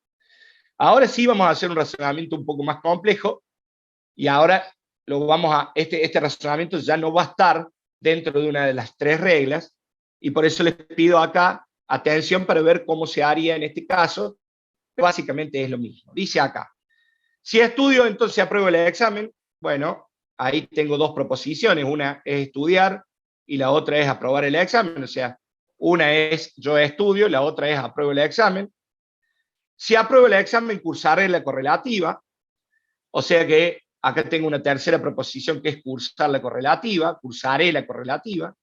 Ahora sí vamos a hacer un razonamiento un poco más complejo, y ahora este razonamiento ya no va a estar dentro de una de las tres reglas, y por eso les pido acá atención para ver cómo se haría en este caso. Básicamente es lo mismo. Dice acá, si estudio, entonces apruebo el examen. Bueno, ahí tengo dos proposiciones, una es estudiar y la otra es aprobar el examen, o sea, una es yo estudio, la otra es apruebo el examen. Si apruebo el examen, cursaré la correlativa, o sea que acá tengo una tercera proposición que es cursar la correlativa, cursaré la correlativa.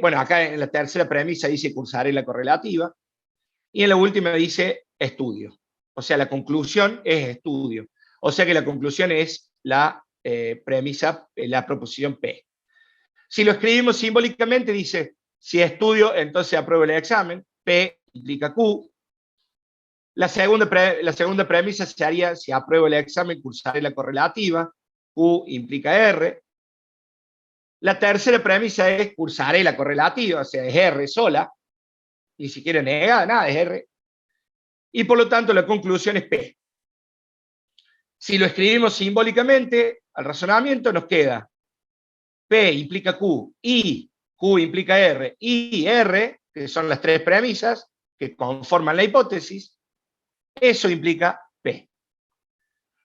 Bueno, acá en la tercera premisa dice cursaré la correlativa, y en la última dice estudio. O sea, la conclusión es estudio. O sea que la conclusión es la premisa, la proposición P. Si lo escribimos simbólicamente, dice, si estudio, entonces apruebo el examen. P implica Q. La segunda premisa sería, si apruebo el examen, cursaré la correlativa. Q implica R. La tercera premisa es, cursaré la correlativa, o sea, es R sola. Ni siquiera negada, nada, es R. Y por lo tanto, la conclusión es P. Si lo escribimos simbólicamente, al razonamiento nos queda P implica Q, y Q implica R, y R, que son las tres premisas que conforman la hipótesis, eso implica P.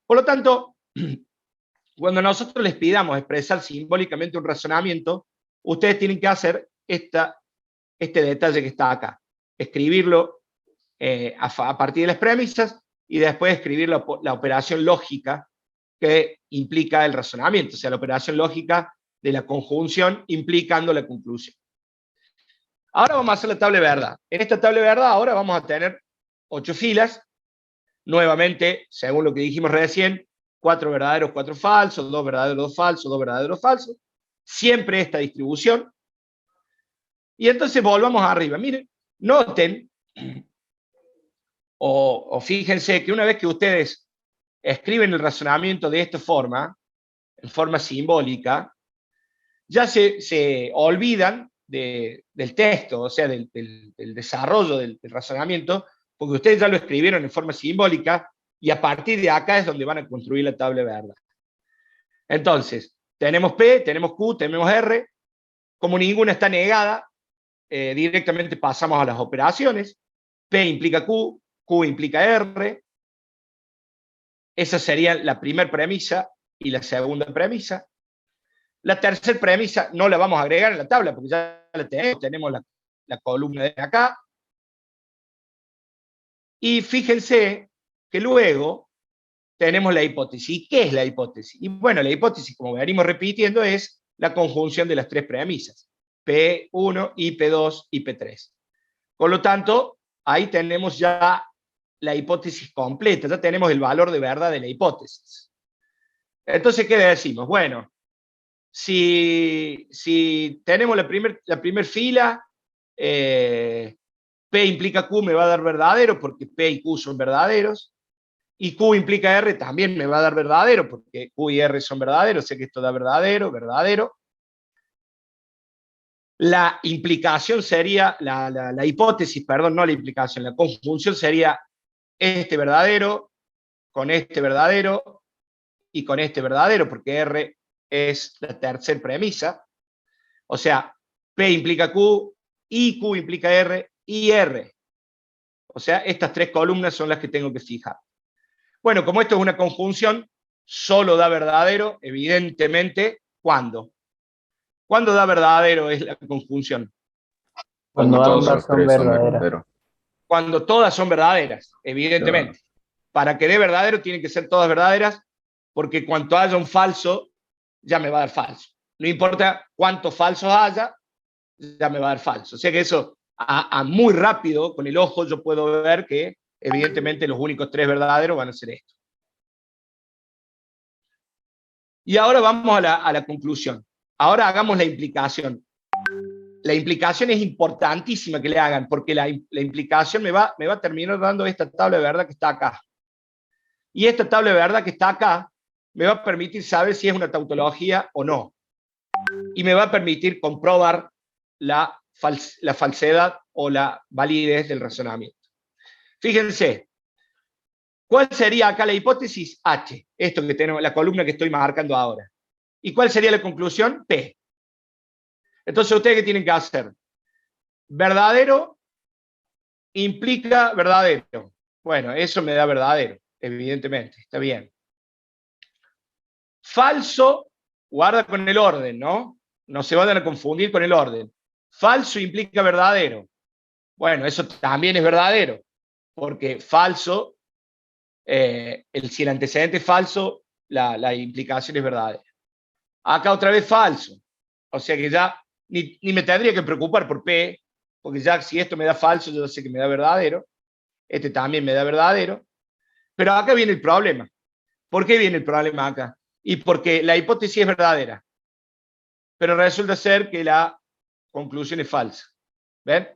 Por lo tanto, cuando nosotros les pidamos expresar simbólicamente un razonamiento, ustedes tienen que hacer este detalle que está acá. Escribirlo a partir de las premisas y después escribir la operación lógica que implica el razonamiento, o sea, la operación lógica de la conjunción implicando la conclusión. Ahora vamos a hacer la tabla de verdad. En esta tabla de verdad ahora vamos a tener 8 filas. Nuevamente, según lo que dijimos recién, 4 verdaderos, 4 falsos, 2 verdaderos, 2 falsos, 2 verdaderos, falsos. Siempre esta distribución. Y entonces volvamos arriba. Miren, noten, o fíjense que una vez que ustedes escriben el razonamiento de esta forma, en forma simbólica, ya se olvidan del texto, o sea, del desarrollo del razonamiento, porque ustedes ya lo escribieron en forma simbólica, y a partir de acá es donde van a construir la tabla de verdad. Entonces, tenemos P, tenemos Q, tenemos R, como ninguna está negada, directamente pasamos a las operaciones. P implica Q, Q implica R, esa sería la primera premisa y la segunda premisa. La tercera premisa no la vamos a agregar en la tabla, porque ya la tenemos la columna de acá. Y fíjense que luego tenemos la hipótesis. ¿Y qué es la hipótesis? Y bueno, la hipótesis, como venimos repitiendo, es la conjunción de las tres premisas. P1, y P2 y P3. Por lo tanto, ahí tenemos ya la hipótesis completa, ya tenemos el valor de verdad de la hipótesis. Entonces, ¿qué decimos? Bueno, si tenemos la primer fila, P implica Q me va a dar verdadero, porque P y Q son verdaderos, y Q implica R también me va a dar verdadero, porque Q y R son verdaderos, sé que esto da verdadero, verdadero. La implicación sería, la hipótesis, perdón, no la implicación, la conjunción sería este verdadero, con este verdadero, y con este verdadero, porque R es la tercera premisa. O sea, P implica Q, y Q implica R, y R. O sea, estas tres columnas son las que tengo que fijar. Bueno, como esto es una conjunción, solo da verdadero, evidentemente, ¿cuándo? ¿Cuándo da verdadero es la conjunción?
Cuando
todos
ambas
los
son
tres son
verdaderas.
verdaderos.
Cuando todas son verdaderas, evidentemente.
Claro.
Para que dé verdadero tienen que ser todas verdaderas, porque cuanto haya un falso, ya me va a dar falso. No importa cuántos falsos haya, ya me va a dar falso. O sea que eso, muy rápido, con el ojo, yo puedo ver que evidentemente los únicos tres verdaderos van a ser estos. Y ahora vamos a la conclusión. Ahora hagamos la implicación. La implicación es importantísima que le hagan, porque la implicación me va a terminar dando esta tabla de verdad que está acá. Y esta tabla de verdad que está acá me va a permitir saber si es una tautología o no. Y me va a permitir comprobar la falsedad o la validez del razonamiento. Fíjense, ¿cuál sería acá la hipótesis? H, esto que tenemos, la columna que estoy marcando ahora. ¿Y cuál sería la conclusión? P. Entonces, ¿ustedes qué tienen que hacer? Verdadero implica verdadero. Bueno, eso me da verdadero, evidentemente, está bien. Falso, guarda con el orden, ¿no? No se vayan a confundir con el orden. Falso implica verdadero. Bueno, eso también es verdadero, porque falso, si el antecedente es falso, la implicación es verdadera. Acá otra vez falso. O sea que ya ni me tendría que preocupar por P, porque ya si esto me da falso, yo sé que me da verdadero. este también me da verdadero, pero acá viene el problema. ¿Por qué viene el problema acá? Y porque la hipótesis es verdadera, pero resulta ser que la conclusión es falsa. ¿Ven?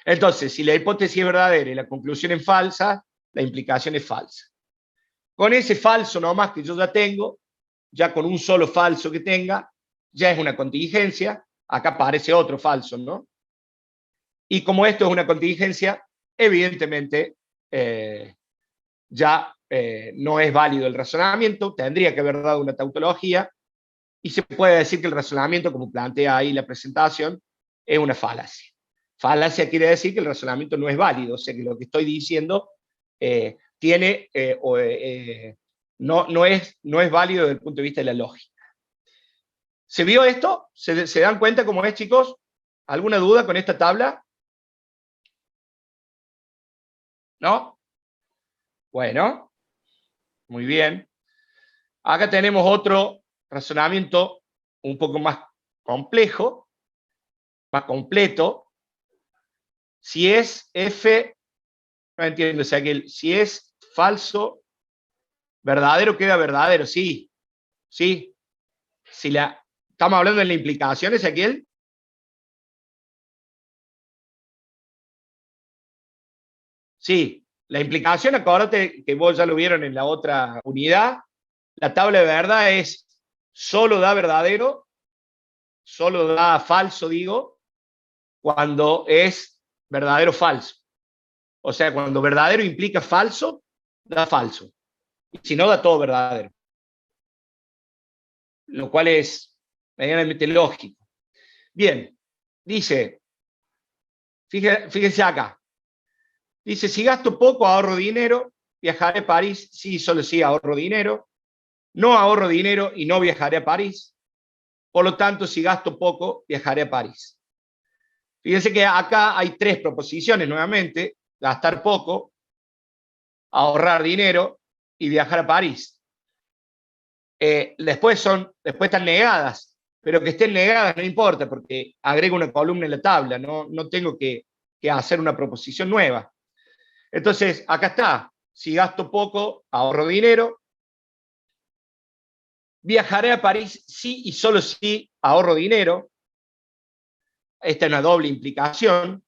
Entonces, si la hipótesis es verdadera y la conclusión es falsa, la implicación es falsa. Con ese falso nomás que yo ya tengo, ya con un solo falso que tenga, ya es una contingencia. Acá aparece otro falso, ¿no? Y como esto es una contingencia, evidentemente ya no es válido el razonamiento, tendría que haber dado una tautología, y se puede decir que el razonamiento, como plantea ahí la presentación, es una falacia. Falacia quiere decir que el razonamiento no es válido, o sea que lo que estoy diciendo no es válido desde el punto de vista de la lógica. ¿Se vio esto? ¿Se dan cuenta cómo es, chicos? ¿Alguna duda con esta tabla? ¿No? Bueno, muy bien. Acá tenemos otro razonamiento un poco más complejo, más completo. Si es F, no entiendo, o sea, que si es falso, verdadero queda verdadero, sí. Sí. Estamos hablando de la implicación, Ezequiel. Sí, la implicación, acuérdate que vos ya lo vieron en la otra unidad, la tabla de verdad es solo da verdadero, solo da falso, digo, cuando es verdadero falso. O sea, cuando verdadero implica falso, da falso. Y si no, da todo verdadero. Lo cual es medianamente lógico. Bien, dice, fíjense acá. Dice, si gasto poco, ahorro dinero, viajaré a París, sí, solo sí, ahorro dinero. No ahorro dinero y no viajaré a París. Por lo tanto, si gasto poco, viajaré a París. Fíjense que acá hay tres proposiciones nuevamente: gastar poco, ahorrar dinero y viajar a París. Después están negadas, pero que estén negadas no importa, porque agrego una columna en la tabla, no tengo que hacer una proposición nueva. Entonces, acá está: si gasto poco, ahorro dinero. Viajaré a París sí y solo si ahorro dinero. Esta es una doble implicación.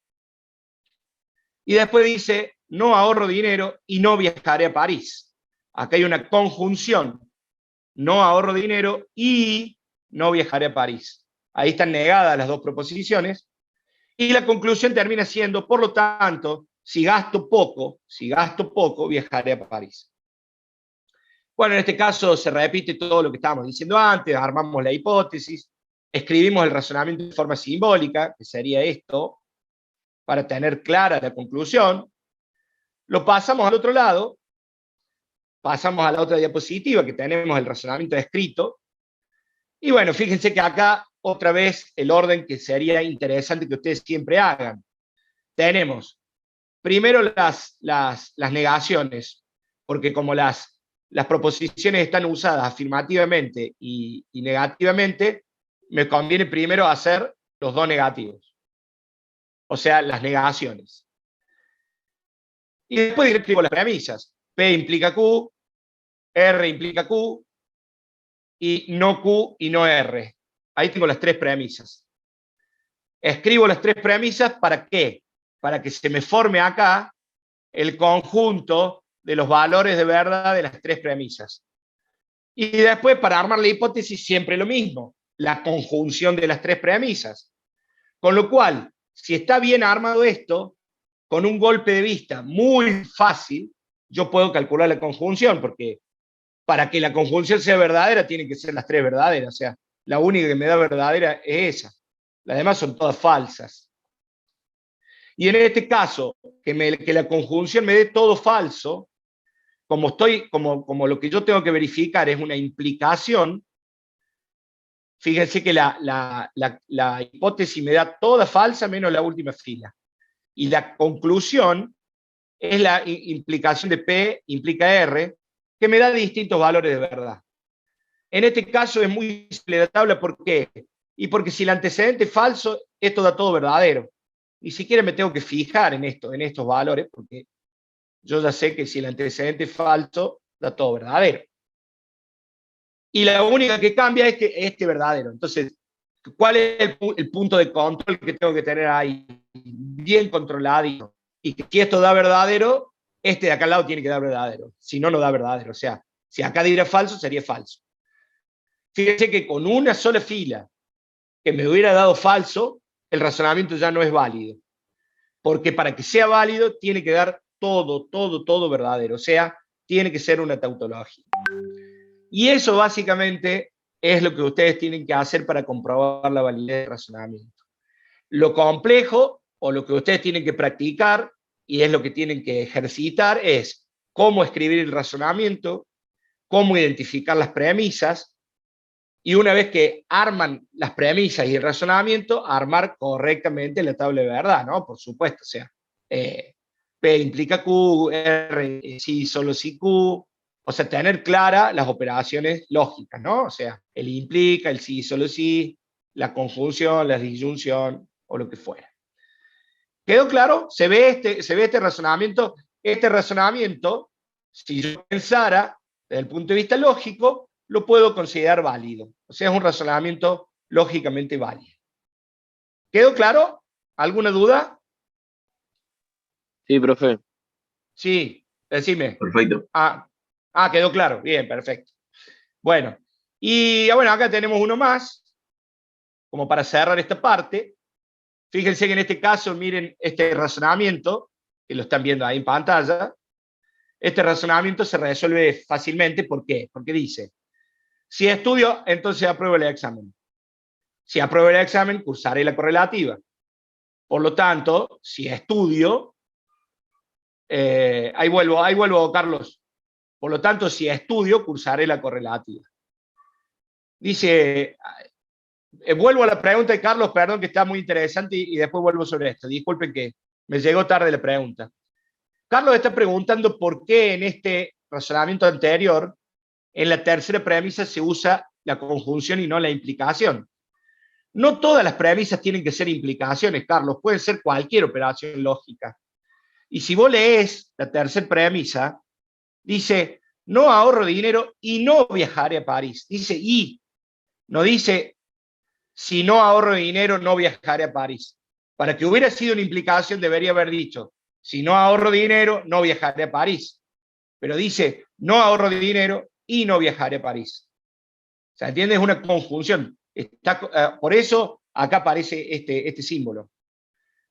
Y después dice, no ahorro dinero y no viajaré a París. Acá hay una conjunción. No ahorro dinero y no viajaré a París. Ahí están negadas las dos proposiciones. Y la conclusión termina siendo, por lo tanto, si gasto poco, viajaré a París. Bueno, en este caso se repite todo lo que estábamos diciendo antes, armamos la hipótesis, escribimos el razonamiento de forma simbólica, que sería esto, para tener clara la conclusión. Lo pasamos al otro lado, pasamos a la otra diapositiva, que tenemos el razonamiento escrito. Y bueno, fíjense que acá, otra vez, el orden que sería interesante que ustedes siempre hagan. Tenemos primero las negaciones, porque como las proposiciones están usadas afirmativamente y negativamente, me conviene primero hacer los dos negativos. O sea, las negaciones. Y después escribo las premisas. P implica Q, R implica Q, y no Q y no R. Ahí tengo las tres premisas. Escribo las tres premisas, ¿para qué? Para que se me forme acá el conjunto de los valores de verdad de las tres premisas. Y después, para armar la hipótesis, siempre lo mismo, la conjunción de las tres premisas. Con lo cual, si está bien armado esto, con un golpe de vista muy fácil, yo puedo calcular la conjunción, porque para que la conjunción sea verdadera, tienen que ser las tres verdaderas. O sea, la única que me da verdadera es esa. Las demás son todas falsas. Y en este caso, que la conjunción me dé todo falso, como lo que yo tengo que verificar es una implicación, fíjense que la hipótesis me da toda falsa menos la última fila. Y la conclusión es la implicación de P implica R, que me da distintos valores de verdad. En este caso es muy simple la tabla, ¿por qué? Y porque si el antecedente es falso, esto da todo verdadero. Ni siquiera me tengo que fijar en estos valores, porque yo ya sé que si el antecedente es falso, da todo verdadero. Y la única que cambia es que este verdadero. Entonces, ¿cuál es el punto de control que tengo que tener ahí? Bien controlado. Y que si esto da verdadero, este de acá al lado tiene que dar verdadero. Si no, no da verdadero. O sea, si acá diera falso, sería falso. Fíjense que con una sola fila que me hubiera dado falso, el razonamiento ya no es válido. Porque para que sea válido, tiene que dar todo verdadero. O sea, tiene que ser una tautología. Y eso básicamente es lo que ustedes tienen que hacer para comprobar la validez del razonamiento. Lo complejo, o lo que ustedes tienen que practicar, y es lo que tienen que ejercitar, es cómo escribir el razonamiento, cómo identificar las premisas, y una vez que arman las premisas y el razonamiento, armar correctamente la tabla de verdad, ¿no? Por supuesto, o sea, P implica Q, R sí, solo si Q, o sea, tener claras las operaciones lógicas, ¿no? O sea, el implica, el sí, solo sí, la conjunción, la disyunción, o lo que fuera. ¿Quedó claro? ¿Se ve este razonamiento? Este razonamiento, si yo pensara desde el punto de vista lógico, lo puedo considerar válido. O sea, es un razonamiento lógicamente válido. ¿Quedó claro? ¿Alguna duda?
Sí, profe.
Sí, decime.
Perfecto.
Quedó claro. Bien, perfecto. Bueno, y bueno, acá tenemos uno más, como para cerrar esta parte. Fíjense que en este caso, miren este razonamiento, que lo están viendo ahí en pantalla. Este razonamiento se resuelve fácilmente. ¿Por qué? Porque dice, si estudio, entonces apruebo el examen. Si apruebo el examen, cursaré la correlativa. Por lo tanto, si estudio, ahí vuelvo, Carlos. Por lo tanto, si estudio, cursaré la correlativa. Dice, vuelvo a la pregunta de Carlos, perdón, que está muy interesante, y después vuelvo sobre esto. Disculpen que me llegó tarde la pregunta. Carlos está preguntando por qué en este razonamiento anterior, en la tercera premisa se usa la conjunción y no la implicación. No todas las premisas tienen que ser implicaciones, Carlos, pueden ser cualquier operación lógica. Y si vos lees la tercera premisa, dice, no ahorro dinero y no viajaré a París. Dice y, no dice, si no ahorro dinero, no viajaré a París. Para que hubiera sido una implicación, debería haber dicho, si no ahorro dinero, no viajaré a París. Pero dice, no ahorro dinero y no viajaré a París. O sea, ¿entiendes? Es una conjunción. Por eso acá aparece este símbolo.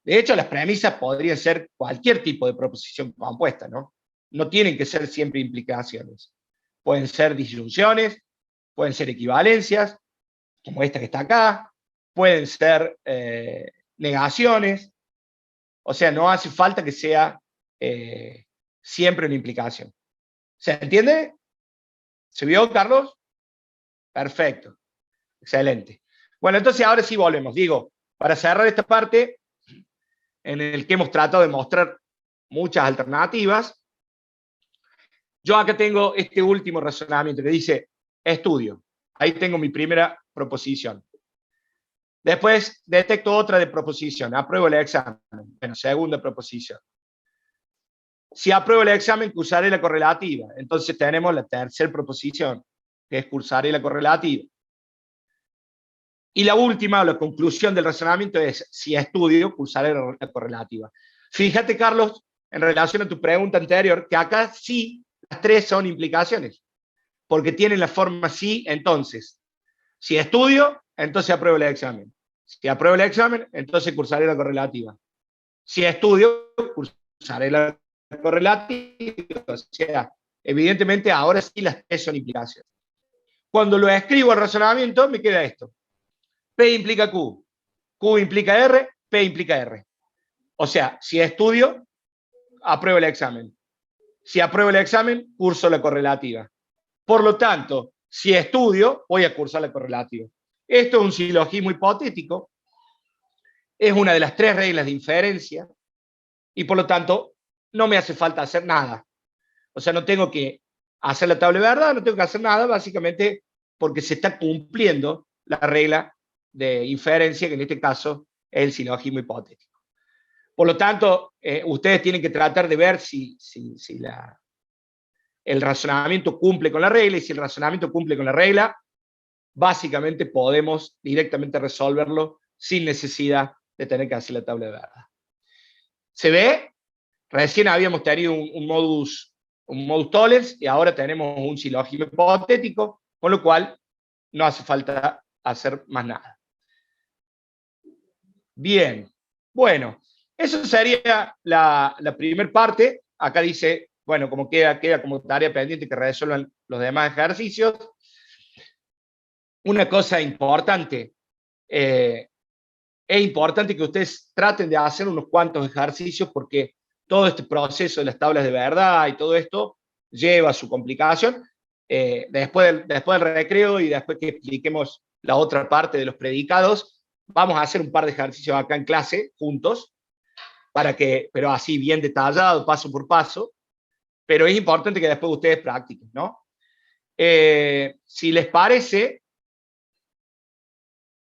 De hecho, las premisas podrían ser cualquier tipo de proposición compuesta, ¿no? No tienen que ser siempre implicaciones. Pueden ser disyunciones, pueden ser equivalencias, como esta que está acá, pueden ser negaciones. O sea, no hace falta que sea siempre una implicación. ¿Se entiende? ¿Se vio, Carlos? Perfecto. Excelente. Bueno, entonces ahora sí volvemos. Digo, para cerrar esta parte, en el que hemos tratado de mostrar muchas alternativas, yo acá tengo este último razonamiento que dice, estudio. Ahí tengo mi primera proposición. Después detecto otra de proposición. Apruebo el examen. Bueno, segunda proposición. Si apruebo el examen, cursaré la correlativa. Entonces tenemos la tercera proposición, que es cursaré la correlativa. Y la última, la conclusión del razonamiento es, si estudio, cursaré la correlativa. Fíjate, Carlos, en relación a tu pregunta anterior, que acá sí, las tres son implicaciones, porque tienen la forma sí, entonces. Si estudio, entonces apruebo el examen. Si apruebo el examen, entonces cursaré la correlativa. Si estudio, cursaré la correlativa. O sea, evidentemente ahora sí las tres son implicaciones. Cuando lo escribo al razonamiento, me queda esto. P implica Q, Q implica R, P implica R. O sea, si estudio, apruebo el examen. Si apruebo el examen, curso la correlativa. Por lo tanto, si estudio, voy a cursar la correlativa. Esto es un silogismo hipotético, es una de las tres reglas de inferencia, y por lo tanto, no me hace falta hacer nada. O sea, no tengo que hacer la tabla de verdad, no tengo que hacer nada, básicamente porque se está cumpliendo la regla de inferencia, que en este caso es el silogismo hipotético. Por lo tanto, ustedes tienen que tratar de ver si el razonamiento cumple con la regla, y si el razonamiento cumple con la regla, básicamente podemos directamente resolverlo sin necesidad de tener que hacer la tabla de verdad. ¿Se ve? Recién habíamos tenido un modus tollens y ahora tenemos un silogismo hipotético, con lo cual no hace falta hacer más nada. Bien, bueno, eso sería la primera parte. Acá dice, bueno, como queda como tarea pendiente que resuelvan los demás ejercicios. Una cosa importante, es importante que ustedes traten de hacer unos cuantos ejercicios, porque todo este proceso de las tablas de verdad y todo esto lleva su complicación. Después del recreo y después que expliquemos la otra parte de los predicados, vamos a hacer un par de ejercicios acá en clase juntos, pero así bien detallado, paso por paso, pero es importante que después ustedes practiquen, ¿no? Si les parece,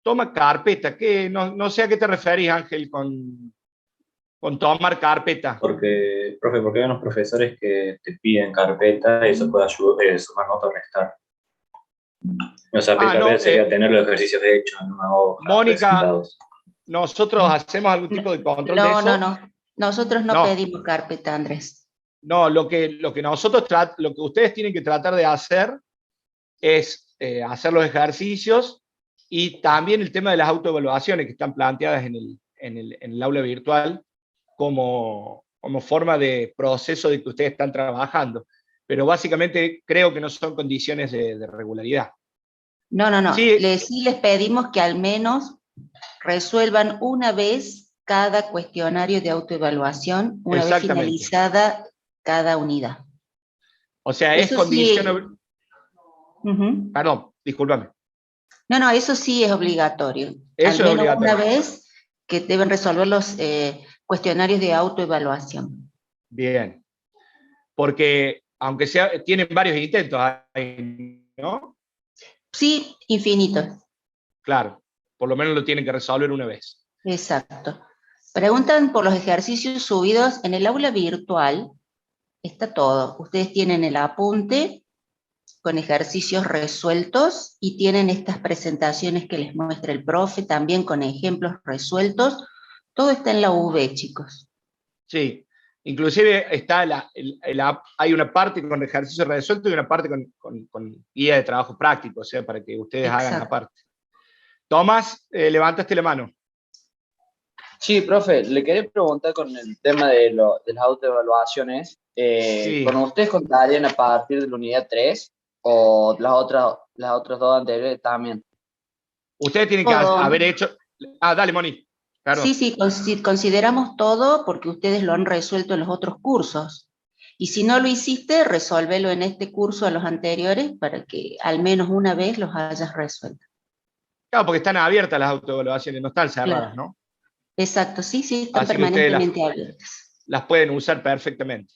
toma carpeta. No sé a qué te referís, Ángel, con tomar carpeta.
Porque, profe, porque hay unos profesores que te piden carpeta y eso puede ayudar, sumar notas o restar. O sea, pedir carpeta sería tener los ejercicios hechos en una hoja,
Mónica,
presentados.
¿nosotros hacemos algún tipo de control de eso?
No. Nosotros no pedimos carpeta, Andrés.
No, lo que ustedes tienen que tratar de hacer es hacer los ejercicios, y también el tema de las autoevaluaciones que están planteadas en el aula virtual como forma de proceso de que ustedes están trabajando. Pero básicamente creo que no son condiciones de regularidad.
No.
Sí,
Sí les pedimos que al menos resuelvan una vez cada cuestionario de autoevaluación, una vez finalizada cada unidad.
O sea, es
Eso
condición...
Sí.
Perdón, discúlpame.
No, eso sí es obligatorio.
Eso
al
es
menos
obligatorio.
una vez que deben resolver los cuestionarios de autoevaluación.
Bien. Porque, aunque sea, tienen varios intentos ahí, ¿no?
Sí, infinitos.
Claro, por lo menos lo tienen que resolver una vez.
Exacto. Preguntan por los ejercicios subidos en el aula virtual. Está todo. Ustedes tienen el apunte con ejercicios resueltos y tienen estas presentaciones que les muestra el profe también con ejemplos resueltos. Todo está en la UV, chicos.
Sí, inclusive está hay una parte con ejercicio resuelto y una parte con guía de trabajo práctico, o sea, para que ustedes hagan la parte. Tomás, levantaste la mano.
Sí, profe, le quería preguntar con el tema de las autoevaluaciones.
Sí.
¿Con ustedes contarían a partir de la unidad 3 o las otras dos anteriores también?
Ustedes tienen que haber hecho... dale, Moni. Perdón.
Sí, consideramos todo porque ustedes lo han resuelto en los otros cursos. Y si no lo hiciste, resuélvelo en este curso a los anteriores para que al menos una vez los hayas resuelto.
Claro, porque están abiertas las autoevaluaciones, no están cerradas, ¿no?
Exacto, sí, están
Así
permanentemente abiertas.
Las pueden usar perfectamente.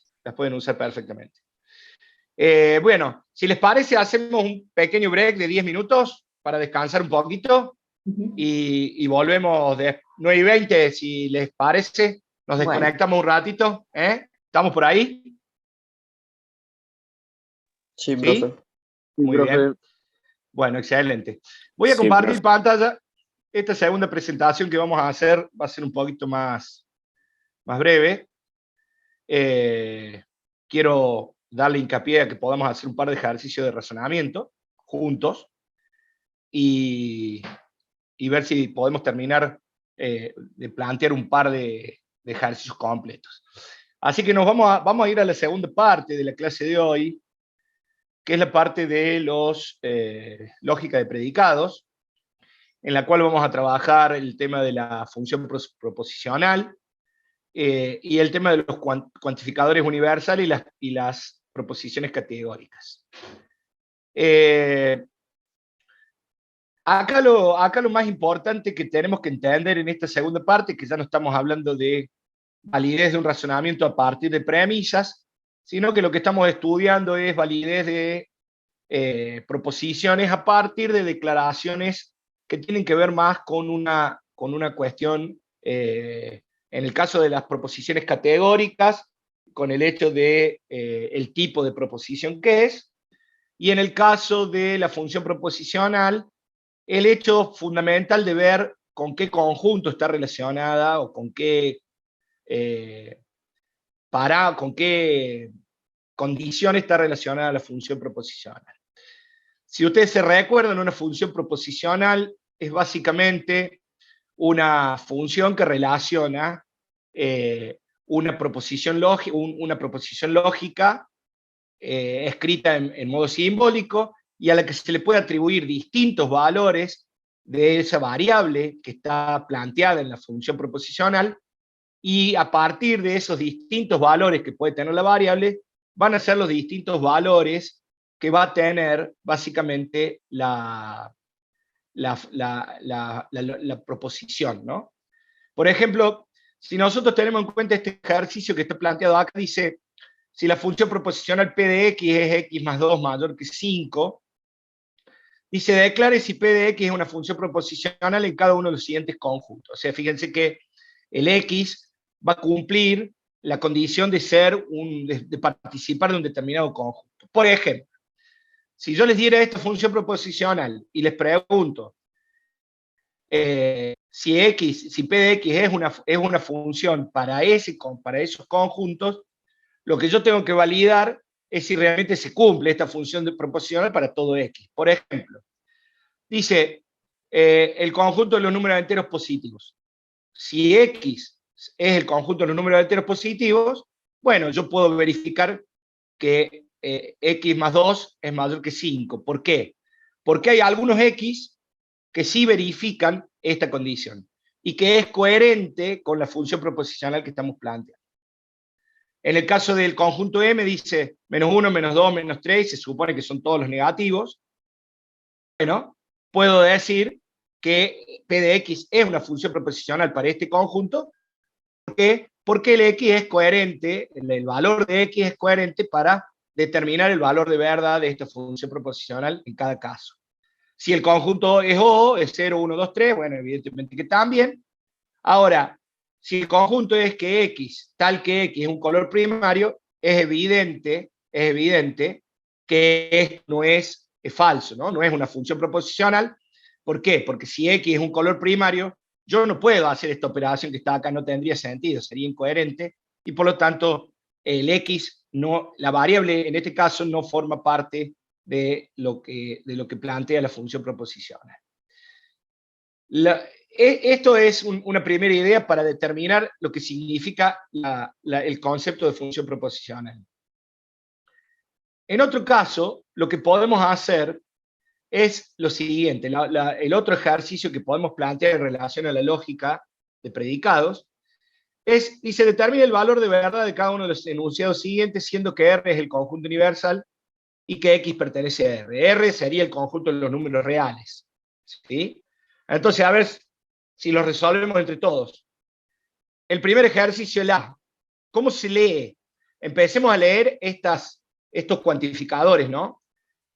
Bueno, si les parece, hacemos un pequeño break de 10 minutos para descansar un poquito y volvemos de 9:20, si les parece. Nos desconectamos un ratito. ¿Estamos por ahí?
Sí, profe.
Muy bien. Bueno, excelente. Voy a compartir pantalla. Esta segunda presentación que vamos a hacer va a ser un poquito más breve. Quiero darle hincapié a que podamos hacer un par de ejercicios de razonamiento juntos y ver si podemos terminar de plantear un par de ejercicios completos. Así que vamos a ir a la segunda parte de la clase de hoy, que es la parte de lógica de predicados, en la cual vamos a trabajar el tema de la función proposicional y el tema de los cuantificadores universales y las proposiciones categóricas. Acá lo más importante que tenemos que entender en esta segunda parte, que ya no estamos hablando de validez de un razonamiento a partir de premisas, sino que lo que estamos estudiando es validez de proposiciones a partir de declaraciones que tienen que ver más con una cuestión En el caso de las proposiciones categóricas, con el hecho de el tipo de proposición que es, y en el caso de la función proposicional, el hecho fundamental de ver con qué conjunto está relacionada o con qué con qué condición está relacionada la función proposicional. Si ustedes se recuerdan, una función proposicional es básicamente una función que relaciona una proposición lógica escrita en modo simbólico y a la que se le puede atribuir distintos valores de esa variable que está planteada en la función proposicional, y a partir de esos distintos valores que puede tener la variable, van a ser los distintos valores que va a tener básicamente la proposición, ¿no? Por ejemplo, si nosotros tenemos en cuenta este ejercicio que está planteado acá, dice, si la función proposicional P de X es X más 2 mayor que 5, dice, declare si P de X es una función proposicional en cada uno de los siguientes conjuntos. O sea, fíjense que el X va a cumplir la condición de de participar de un determinado conjunto. Por ejemplo, si yo les diera esta función proposicional y les pregunto si P de X es una función para esos conjuntos, lo que yo tengo que validar es si realmente se cumple esta función de proposicional para todo X. Por ejemplo, dice el conjunto de los números enteros positivos. Si X es el conjunto de los números enteros positivos, bueno, yo puedo verificar que X más 2 es mayor que 5. ¿Por qué? Porque hay algunos X que sí verifican esta condición y que es coherente con la función proposicional que estamos planteando. En el caso del conjunto M dice menos 1, menos 2, menos 3, se supone que son todos los negativos. Bueno, puedo decir que P de X es una función proposicional para este conjunto. ¿Por qué? Porque el X es coherente, el valor de X es coherente para determinar el valor de verdad de esta función proposicional en cada caso. Si el conjunto es O, es 0, 1, 2, 3, bueno, evidentemente que también. Ahora, si el conjunto es que X, tal que X es un color primario, es evidente que esto no es falso, ¿no? No es una función proposicional. ¿Por qué? Porque si X es un color primario, yo no puedo hacer esta operación que está acá, no tendría sentido, sería incoherente, y por lo tanto el X, la variable en este caso no forma parte de lo que plantea la función proposicional. Esto es una primera idea para determinar lo que significa el concepto de función proposicional. En otro caso, lo que podemos hacer es lo siguiente, el otro ejercicio que podemos plantear en relación a la lógica de predicados, dice, determina el valor de verdad de cada uno de los enunciados siguientes, siendo que R es el conjunto universal y que X pertenece a R. R sería el conjunto de los números reales, ¿sí? Entonces, a ver si los resolvemos entre todos. El primer ejercicio, ¿cómo se lee? Empecemos a leer estos cuantificadores, ¿no?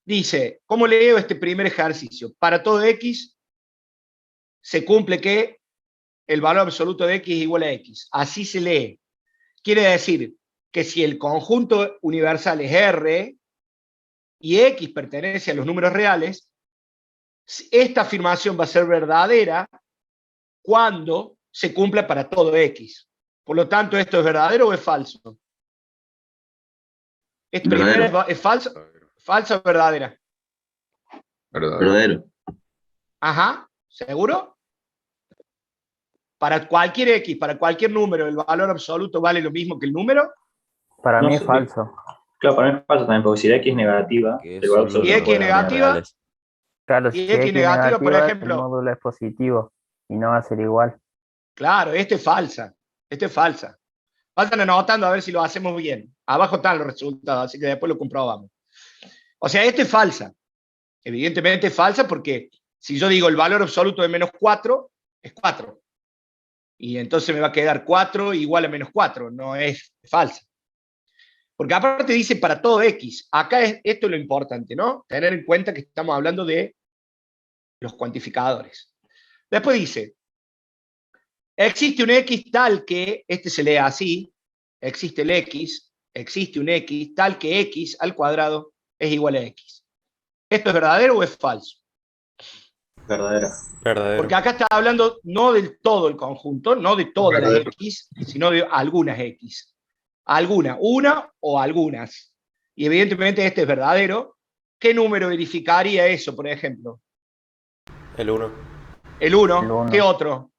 Dice, ¿cómo leo este primer ejercicio? Para todo X se cumple que el valor absoluto de X es igual a X. Así se lee. Quiere decir que si el conjunto universal es R y X pertenece a los números reales, esta afirmación va a ser verdadera cuando se cumpla para todo X. Por lo tanto, ¿esto es verdadero o es falso? ¿Este primero es falso? ¿Falsa o verdadera?
Verdadero.
Ajá, ¿seguro? Para cualquier X, para cualquier número, ¿el valor absoluto vale lo mismo que el número?
Para
No
mí
sé,
es falso.
Claro, para mí es falso también, porque si la X es negativa, el valor absoluto
¿Y
no
X
puede
negativa?
cambiar.
Claro,
Y
si
X
X
negativa, por
negativa,
ejemplo.
el módulo es positivo y no va a ser igual.
Claro, este es falsa. Este es falsa. Vayan anotando a ver si lo hacemos bien. Abajo están los resultados, así que después lo comprobamos. O sea, este es falsa. Evidentemente es falsa porque si yo digo el valor absoluto de menos 4, es 4. Y entonces me va a quedar 4 igual a menos 4. No es falsa. Porque aparte dice para todo X. Acá esto es lo importante, ¿no? Tener en cuenta que estamos hablando de los cuantificadores. Después dice, existe un X tal que, este se lee así, existe el X, existe un X tal que X al cuadrado es igual a X. ¿Esto es verdadero o es falso?
Verdadero.
Verdadero.
Porque acá está hablando no del todo el conjunto, no de todas las
Verdadero.
X, sino de algunas X. Alguna, una o algunas. Y evidentemente este es verdadero. ¿Qué número verificaría eso, por ejemplo?
El 1.
El 1.
El 1.
¿Qué otro?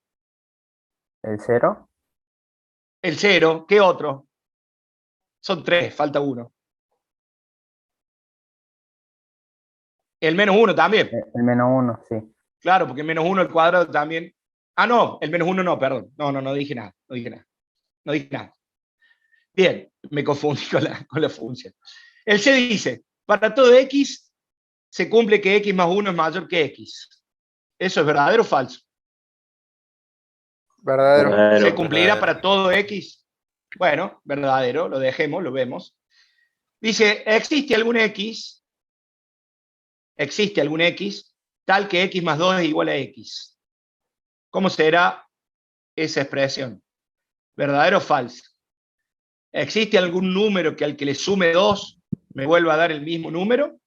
El 0.
El 0. ¿Qué otro? Son 3, falta 1. El menos 1 también.
El menos 1, sí.
Claro, porque el menos 1 al cuadrado también. Ah, no, el menos 1 no, perdón. No dije nada. No dije nada. Bien, me confundí con la función. El C dice, para todo X se cumple que X más 1 es mayor que X. ¿Eso es verdadero o falso?
Verdadero.
¿Se cumplirá
Verdadero.
para todo X? Bueno, verdadero, lo dejemos, lo vemos. Dice, existe algún X tal que X más 2 es igual a X. ¿Cómo será esa expresión? ¿Verdadero o falso? ¿Existe algún número que al que le sume 2 me vuelva a dar el mismo número?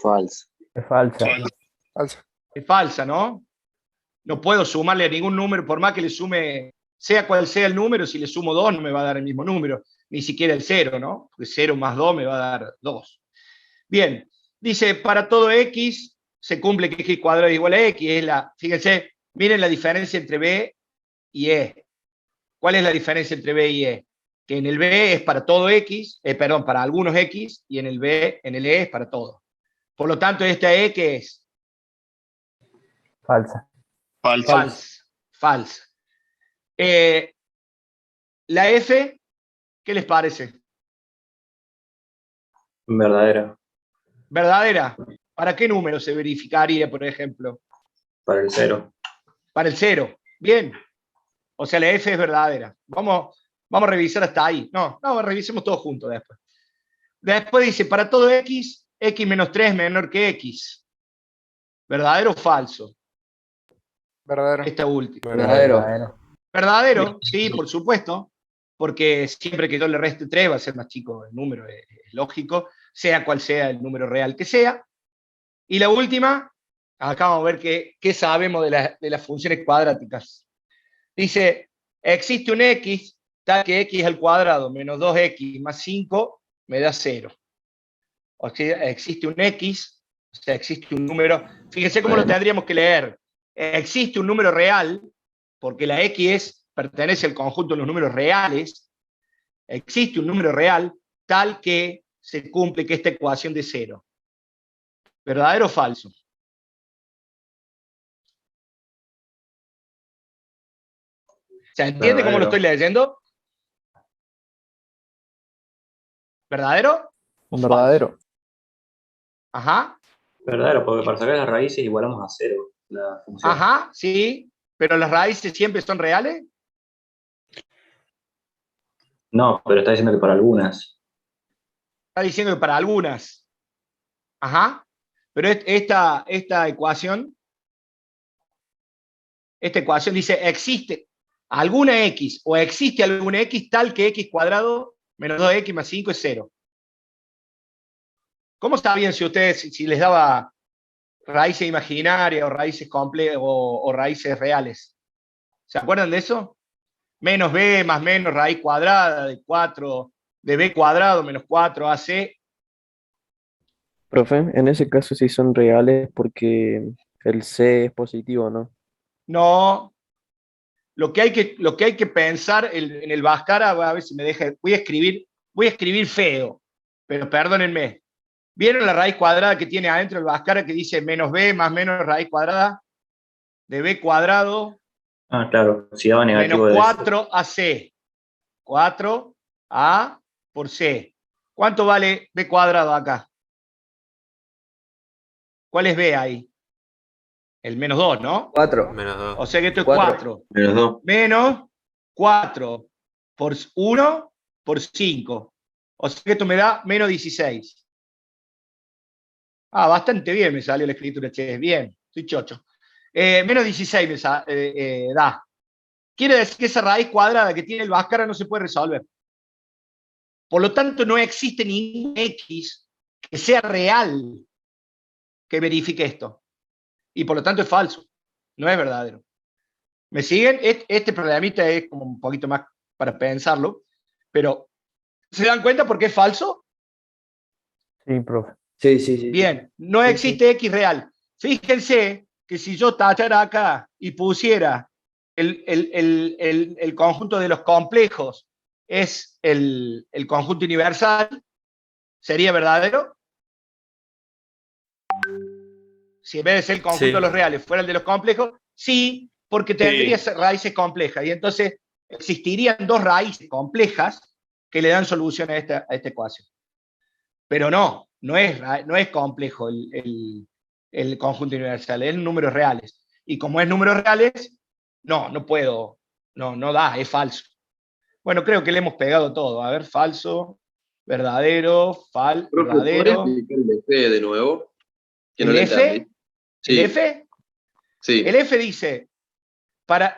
Falso.
Es falsa.
Falso.
Es falsa, ¿no? No puedo sumarle a ningún número, por más que le sume, sea cual sea el número, si le sumo 2 no me va a dar el mismo número, ni siquiera el 0, ¿no? Porque 0 más 2 me va a dar 2. Bien, dice, para todo X se cumple que X cuadrado es igual a X. Fíjense, miren la diferencia entre B y E. ¿Cuál es la diferencia entre B y E? Que en el B es para todo X, para algunos X, y en el E es para todo. Por lo tanto, esta E, ¿qué es?
Falsa.
Falsa. La F, ¿qué les parece?
Verdadero.
¿Verdadera? ¿Para qué número se verificaría, por ejemplo?
Para el 0.
Para el 0. Bien. O sea, la F es verdadera. Vamos a revisar hasta ahí. No, revisemos todo juntos después. Después dice, para todo X, X menos 3 es menor que X. ¿Verdadero o falso?
Verdadero.
Esta última.
Verdadero.
¿Verdadero? Sí, por supuesto. Porque siempre que yo le reste 3 va a ser más chico el número, es lógico, sea cual sea el número real que sea. Y la última, acá vamos a ver qué sabemos de las funciones cuadráticas. Dice, existe un X, tal que X al cuadrado menos 2X más 5 me da 0. O sea, existe un X, o sea, existe un número. Fíjense cómo lo tendríamos que leer. Existe un número real, porque la X pertenece al conjunto de los números reales. Existe un número real tal que se cumple que esta ecuación de 0. ¿Verdadero o falso? ¿Se entiende cómo lo estoy leyendo? ¿Verdadero?
Un verdadero.
Ajá.
Verdadero, porque para sacar las raíces igualamos a 0 la función.
Ajá, sí. ¿Pero las raíces siempre son reales?
No, pero está diciendo que para algunas.
Está diciendo que para algunas. Ajá. Pero esta ecuación dice, existe alguna X o existe alguna X tal que X cuadrado menos 2X más 5 es 0. ¿Cómo sabían si ustedes, si les daba raíces imaginarias o raíces o raíces reales? ¿Se acuerdan de eso? Menos B más menos raíz cuadrada de 4 de B cuadrado menos 4AC.
Profe, en ese caso sí son reales porque el C es positivo, ¿no?
No. Lo que hay que pensar en el Bhaskara, a ver si me deja, voy a escribir feo, pero perdónenme. ¿Vieron la raíz cuadrada que tiene adentro el Bhaskara que dice menos B más menos raíz cuadrada de B cuadrado
Ah, claro, si daba negativo
menos
de
4AC? 4A por C. ¿Cuánto vale B cuadrado acá? ¿Cuál es B ahí? El menos 2, ¿no?
4.
Menos 2.
O sea que esto es
4.
4.
Menos 2.
Menos 4 por 1 por 5. O sea que esto me da menos 16. Bastante bien me salió la escritura, che. Bien, estoy chocho. Menos 16 me da. quiere decir que esa raíz cuadrada que tiene el Bhaskara no se puede resolver. Por lo tanto, no existe ningún X que sea real que verifique esto. Y por lo tanto es falso, no es verdadero. ¿Me siguen? Este problemita es como un poquito más para pensarlo, pero ¿se dan cuenta por qué es falso?
Sí, profe.
Sí, sí, sí.
Bien, no
Sí,
existe X real. Fíjense que si yo tachara acá y pusiera el conjunto de los complejos es el conjunto universal, ¿sería verdadero? Si en vez de ser el conjunto de los reales fuera el de los complejos, sí, porque tendría raíces complejas. Y entonces existirían dos raíces complejas que le dan solución a esta ecuación. Pero no es complejo el conjunto universal, es números reales. Y como es números reales, no puedo, no da, es falso. Bueno, creo que le hemos pegado todo. A ver, falso, verdadero,
Profe, ¿podría
verdadero.
explicar el F de nuevo? Que no
¿El
le
F?
entendí. Sí,
¿El F?
sí.
El F dice,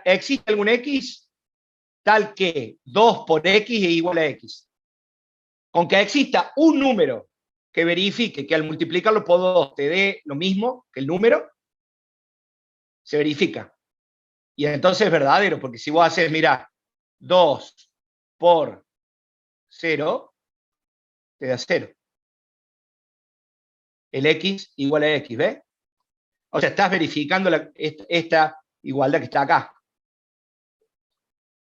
¿existe algún X tal que 2 por X es igual a X? Con que exista un número que verifique que al multiplicarlo por 2 te dé lo mismo que el número, se verifica. Y entonces es verdadero, porque si vos haces, mirá, 2 por 0, te da 0. El X igual a X, ¿ves? O sea, estás verificando esta igualdad que está acá.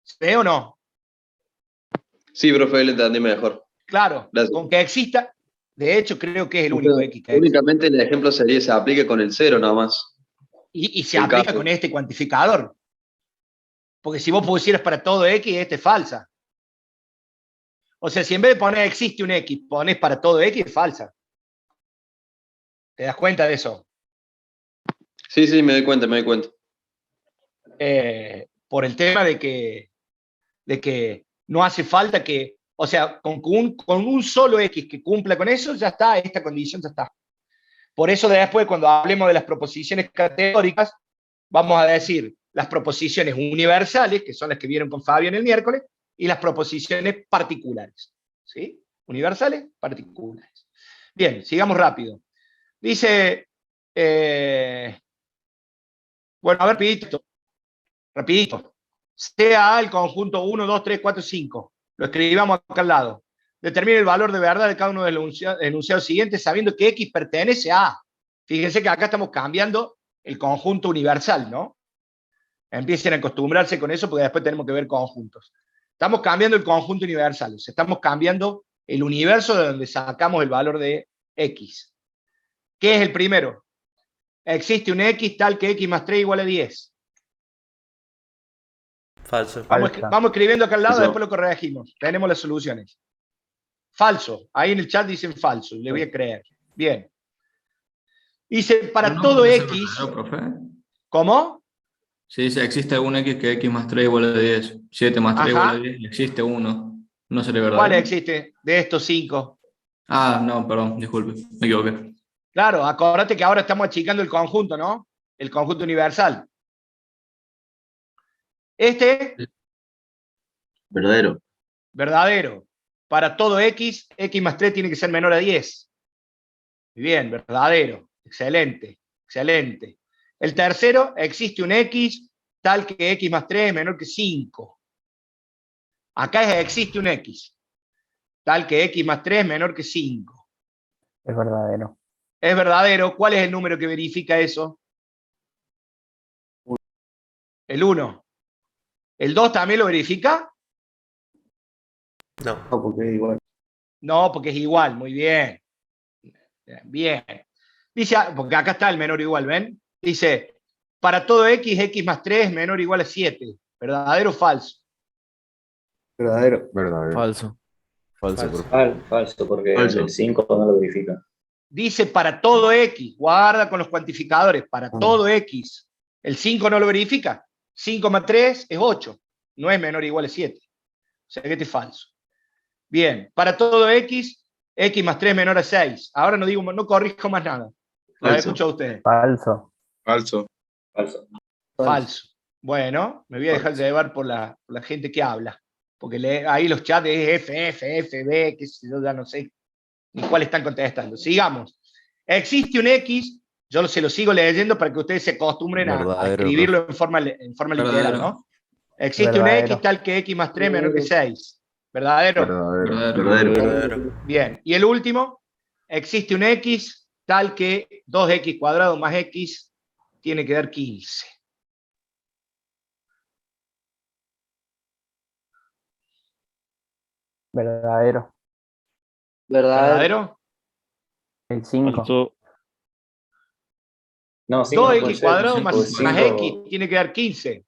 ¿Se ve o no?
Sí, profe, le entendí mejor.
Claro,
Gracias.
con que exista, de hecho creo que es el
O
único
sea,
X que existe.
únicamente el ejemplo sería se aplique con el 0 nada más.
Y se
el
aplica
caso.
con este cuantificador. Porque si vos pusieras para todo X, este es falsa. O sea, si en vez de poner existe un X, pones para todo X, es falsa. ¿Te das cuenta de eso?
Sí, sí, me doy cuenta, me doy cuenta.
Por el tema de que no hace falta que, o sea, con un solo X que cumpla con eso, ya está, esta condición ya está. Por eso después, cuando hablemos de las proposiciones categóricas, vamos a decir las proposiciones universales, que son las que vieron con Fabián el miércoles, y las proposiciones particulares. ¿Sí? Universales, particulares. Bien, sigamos rápido. Dice, bueno, a ver, rapidito. Sea A el conjunto 1, 2, 3, 4, 5. Lo escribamos acá al lado. Determine el valor de verdad de cada uno de los enunciados siguientes sabiendo que X pertenece a A. Fíjense que acá estamos cambiando el conjunto universal, ¿no? Empiecen a acostumbrarse con eso porque después tenemos que ver conjuntos. Estamos cambiando el conjunto universal, o sea, estamos cambiando el universo de donde sacamos el valor de X. ¿Qué es el primero? Existe un X tal que X más 3 igual a 10.
Falso.
Vamos escribiendo acá al lado,
Eso.
después lo corregimos. Tenemos las soluciones. Falso. Ahí en el chat dicen falso. Le voy a creer. Bien. Dice, para todo X...
Profe.
¿Cómo?
Si dice existe algún X que X más 3 igual a 10, 7 más 3
Ajá.
igual a 10, y existe uno. ¿No sería verdad?
¿Cuál existe de estos 5?
Ah, no, perdón, disculpe, me equivoqué.
Claro, acordate que ahora estamos achicando el conjunto, ¿no? El conjunto universal. Este,
Verdadero.
verdadero. Para todo X, X más 3 tiene que ser menor a 10. Muy bien, verdadero. Excelente, excelente. El tercero, existe un X tal que X más 3 es menor que 5. Acá existe un X tal que X más 3 es menor que 5.
Es verdadero.
Es verdadero. ¿Cuál es el número que verifica eso? El 1. ¿El 2 también lo verifica?
No.
No, porque es igual.
No, porque es igual. Muy bien. Bien. Dice, porque acá está el menor o igual, ¿ven? Dice, para todo X, X más 3 es menor o igual a 7. ¿Verdadero o falso?
Verdadero.
Verdadero.
Falso. Falso,
Falso.
profe.
Falso, porque
Falso.
el 5 no lo verifica.
Dice para todo X. Guarda con los cuantificadores. Para todo X. El 5 no lo verifica. 5 más 3 es 8. No es menor o igual a 7. O sea que este es falso. Bien. Para todo X, X más 3 es menor a 6. Ahora no corrijo más nada. Lo
Falso.
escucho a ustedes.
Falso.
Falso.
Falso.
Falso. Bueno, me voy a dejar llevar por la gente que habla. Porque ahí los chats es F, B, qué sé yo, ya no sé ni cuál están contestando. Sigamos. Existe un X, yo se lo sigo leyendo para que ustedes se acostumbren a escribirlo en forma literal, ¿no? Existe un X tal que X más 3 menor que 6. ¿Verdadero?
Verdadero.
Bien. Y el último, existe un X tal que 2X cuadrado más X tiene que dar 15.
Verdadero.
¿Verdadero?
El 5.
No, 5 no puede
2X
ser.
cuadrado más
Cinco-
X tiene que dar 15.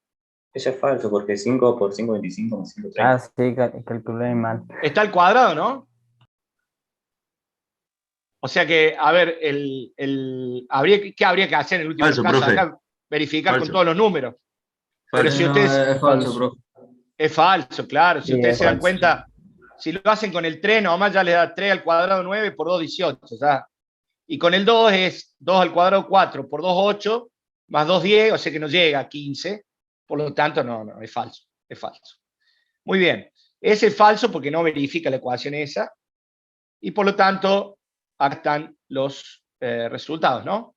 Eso es falso, porque 5 por 5, 25 más 5, 30.
Ah, sí, calculé mal.
Está al cuadrado, ¿no? O sea que, a ver, ¿qué habría que hacer en el último
Falso,
caso?
profe.
Acá, verificar
Falso.
con todos los números. Pero si ustedes...
Es falso, profe.
Es falso, claro. Si
Sí,
ustedes
es
se dan
falso.
cuenta, si lo hacen con el 3, nomás ya les da 3 al cuadrado 9 por 2, 18. ¿Ya? Y con el 2 es 2 al cuadrado 4 por 2, 8, más 2, 10, o sea que no llega a 15. Por lo tanto, no, es falso. Es falso. Muy bien. Ese es falso porque no verifica la ecuación esa. Y por lo tanto, acá están los resultados, ¿no?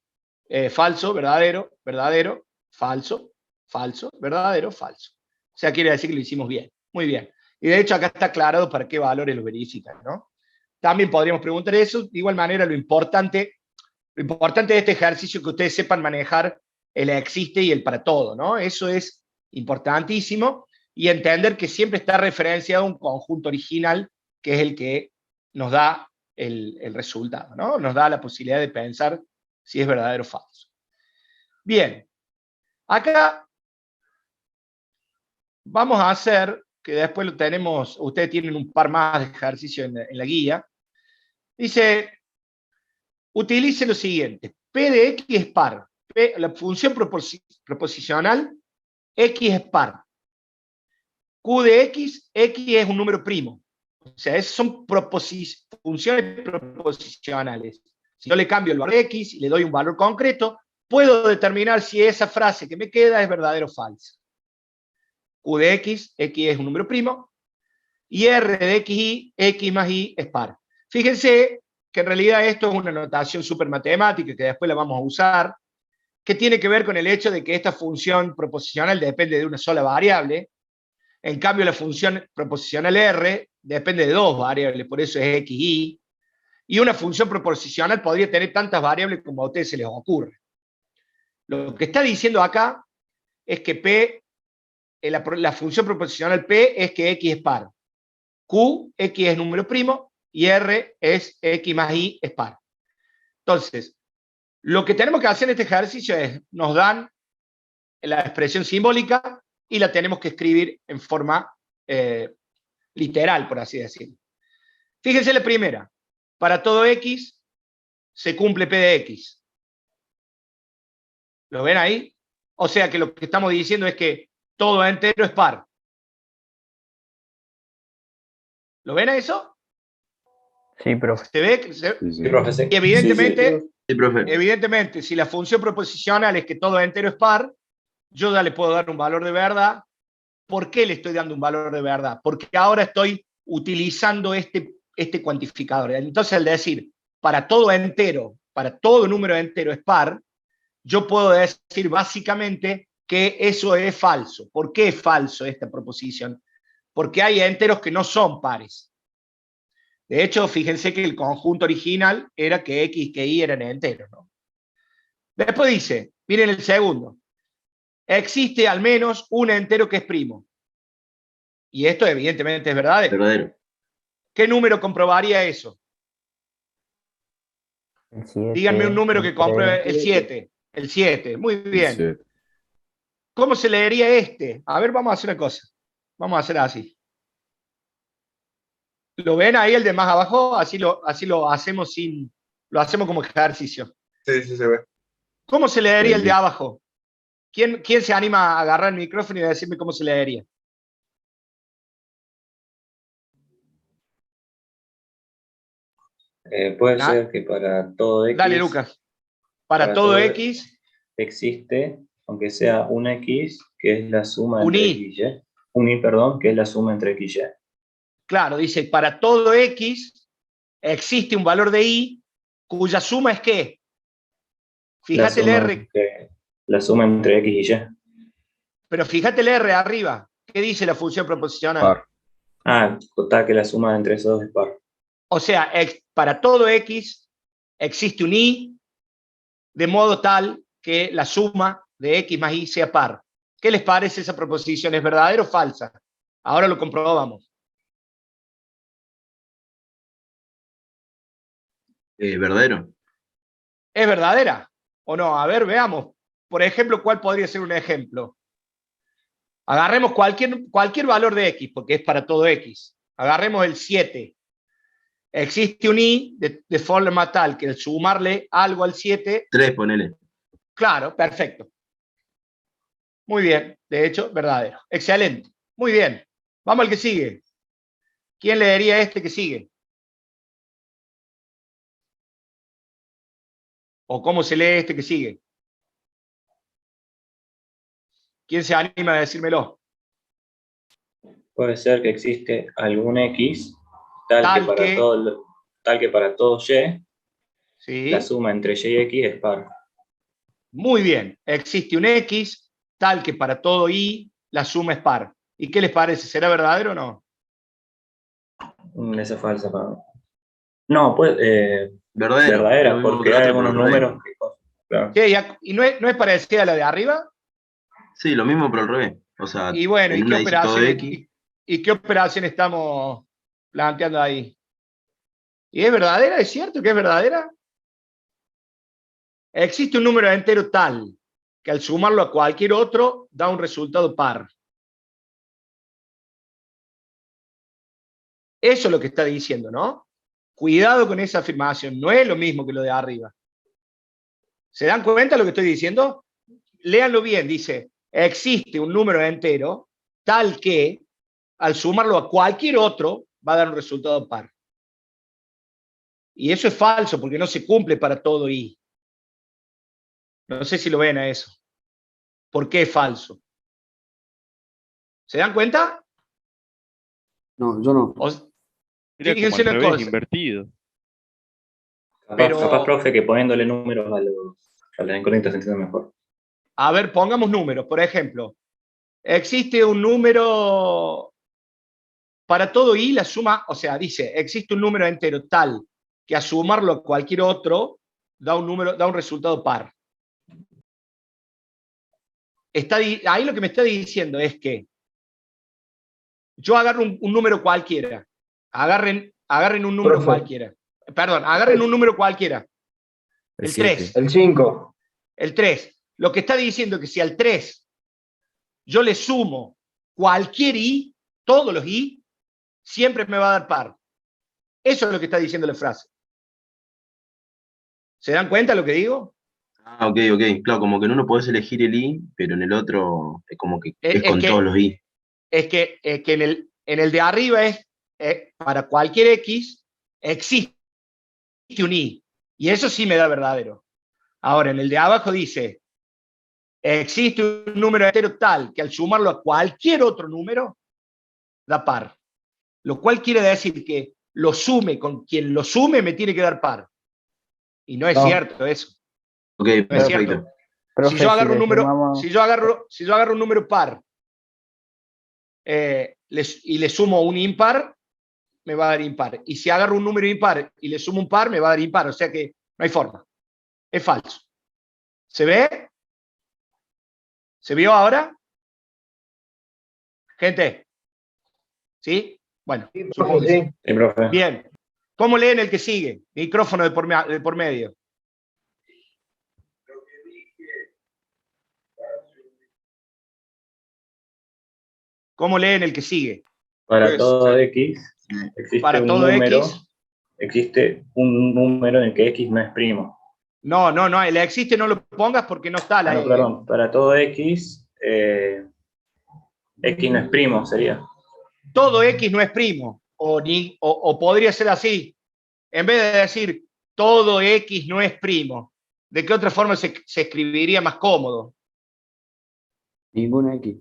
Falso, verdadero, verdadero, falso, falso, verdadero, falso. O sea, quiere decir que lo hicimos bien. Muy bien. Y de hecho acá está aclarado para qué valores lo verifican, ¿no? También podríamos preguntar eso. De igual manera, lo importante de este ejercicio es que ustedes sepan manejar el existe y el para todo, ¿no? Eso es importantísimo. Y entender que siempre está referenciado a un conjunto original, que es el que nos da el resultado, ¿no? Nos da la posibilidad de pensar si es verdadero o falso. Bien, acá vamos a hacer, que después lo tenemos, ustedes tienen un par más de ejercicios en la guía. Dice, utilice lo siguiente, P de X es par, la función proposicional, X es par. Q de X, X es un número primo. O sea, esas son funciones proposicionales. Si yo le cambio el valor de X y le doy un valor concreto, puedo determinar si esa frase que me queda es verdadera o falsa. Q de X, X es un número primo, y R de XY, X más Y es par. Fíjense que en realidad esto es una notación súper matemática que después la vamos a usar, que tiene que ver con el hecho de que esta función proposicional depende de una sola variable. En cambio, la función proposicional R depende de dos variables, por eso es X, Y. Y una función proposicional podría tener tantas variables como a ustedes se les ocurre. Lo que está diciendo acá es que P, la función proposicional P es que X es par. Q, X es número primo, y R es X más Y es par. Entonces, lo que tenemos que hacer en este ejercicio es, nos dan la expresión simbólica y la tenemos que escribir en forma literal, por así decirlo. Fíjense la primera. Para todo X se cumple P de X. ¿Lo ven ahí? O sea que lo que estamos diciendo es que todo entero es par. ¿Lo ven a eso?
Sí, profe.
¿Se ve?
Sí, profe, sí.
Y evidentemente,
Sí, profe.
evidentemente, si la función proposicional es que todo entero es par, yo ya le puedo dar un valor de verdad. ¿Por qué le estoy dando un valor de verdad? Porque ahora estoy utilizando este cuantificador. Entonces, al decir para todo entero, para todo número entero es par, yo puedo decir básicamente que eso es falso. ¿Por qué es falso esta proposición? Porque hay enteros que no son pares. De hecho, fíjense que el conjunto original era que X y que Y eran enteros, ¿no? Después dice, miren el segundo, existe al menos un entero que es primo. Y esto evidentemente es verdadero.
Verdadero.
¿Qué número comprobaría eso?
El 7.
Díganme un número que compruebe
el
el 7. El 7, muy bien.
7.
¿Cómo se leería este? A ver, vamos a hacer una cosa. Vamos a hacer así. ¿Lo ven ahí el de más abajo? Así lo hacemos lo hacemos como ejercicio.
Sí, sí se ve.
¿Cómo se leería el de abajo? ¿Quién se anima a agarrar el micrófono y a decirme cómo se leería?
Puede ser que para todo X.
Dale, Lucas. Para todo X
existe, aunque sea un X, que es la suma
Un
entre
i.
x y y. Un i, perdón, que es la suma entre x y y.
Claro, dice, para todo x existe un valor de i cuya suma es ¿qué? Fíjate el R,
La suma entre x y y.
pero fíjate el R arriba. ¿Qué dice la función proposicional?
Par. Ah, total, que la suma entre esos dos es par.
O sea, para todo x existe un i de modo tal que la suma de x más y sea par. ¿Qué les parece esa proposición? ¿Es verdadera o falsa? Ahora lo comprobamos.
Verdadero.
¿Es verdadera o no? A ver, veamos. Por ejemplo, ¿cuál podría ser un ejemplo? Agarremos cualquier valor de x, porque es para todo x. Agarremos el 7. Existe un i de forma tal que al sumarle algo al 7...
3, ponele.
Claro, perfecto. Muy bien, de hecho, verdadero. Excelente. Muy bien. Vamos al que sigue. ¿Quién leería este que sigue? ¿O cómo se lee este que sigue? ¿Quién se anima a decírmelo?
Puede ser que existe algún x tal que para todo y,
¿sí?
La suma entre y y x es par.
Muy bien. Existe un x tal que para todo y la suma es par. ¿Y qué les parece? ¿Será verdadero o no?
Esa es falsa. No, pues
Verdadera.
verdadera, porque hay algunos números que... Claro.
¿Y no es parecida a la de arriba?
Sí, lo mismo pero al revés. O sea,
Y bueno,
en una dice todo x.
¿y qué operación estamos planteando ahí? ¿Y es verdadera? ¿Es cierto que es verdadera? Existe un número entero tal que al sumarlo a cualquier otro da un resultado par. Eso es lo que está diciendo, ¿no? Cuidado con esa afirmación, no es lo mismo que lo de arriba. ¿Se dan cuenta de lo que estoy diciendo? Léanlo bien, dice, existe un número entero tal que al sumarlo a cualquier otro va a dar un resultado par. Y eso es falso porque no se cumple para todo i. No sé si lo ven a eso. ¿Por qué es falso? ¿Se dan cuenta?
No, yo no.
Fíjense una cosa.
Invertido.
Capaz, profe, que poniéndole números a las incógnitas se entiende mejor.
A ver, pongamos números. Por ejemplo, existe un número para todo i, la suma, o sea, dice, existe un número entero tal que a sumarlo a cualquier otro da un resultado par. Ahí lo que me está diciendo es que yo agarro un número cualquiera. Agarren un número cualquiera. Perdón, agarren un número cualquiera. El 3.
El 5.
El 3. Lo que está diciendo es que si al 3 yo le sumo cualquier i, todos los i, siempre me va a dar par. Eso es lo que está diciendo la frase. ¿Se dan cuenta de lo que digo?
Ah, ok. Claro, como que en uno podés elegir el i, pero en el otro es como que es con todos los i.
Es que en el de arriba es para cualquier x existe un i. Y eso sí me da verdadero. Ahora, en el de abajo dice, existe un número entero tal que al sumarlo a cualquier otro número da par. Lo cual quiere decir que lo sume con quien lo sume me tiene que dar par. Y no es cierto eso.
Ok,
no
perfecto.
es cierto.
Profe,
Si yo agarro
si
un número,
sumamos...
si yo agarro un número par y le sumo un impar, me va a dar impar. Y si agarro un número impar y le sumo un par, me va a dar impar. O sea que no hay forma. Es falso. ¿Se ve? ¿Se vio ahora? Gente. ¿Sí? Bueno, supongo que sí.
Sí, profe.
Bien. ¿Cómo leen el que sigue? Micrófono de por medio. ¿Cómo leen el que sigue?
Para todo x existe un número en el que x no es primo.
No, el existe no lo pongas porque no está la
no, perdón. Para todo x, x no es primo, sería.
Todo x no es primo. O podría ser así. En vez de decir todo x no es primo, ¿de qué otra forma se escribiría más cómodo?
Ningún X.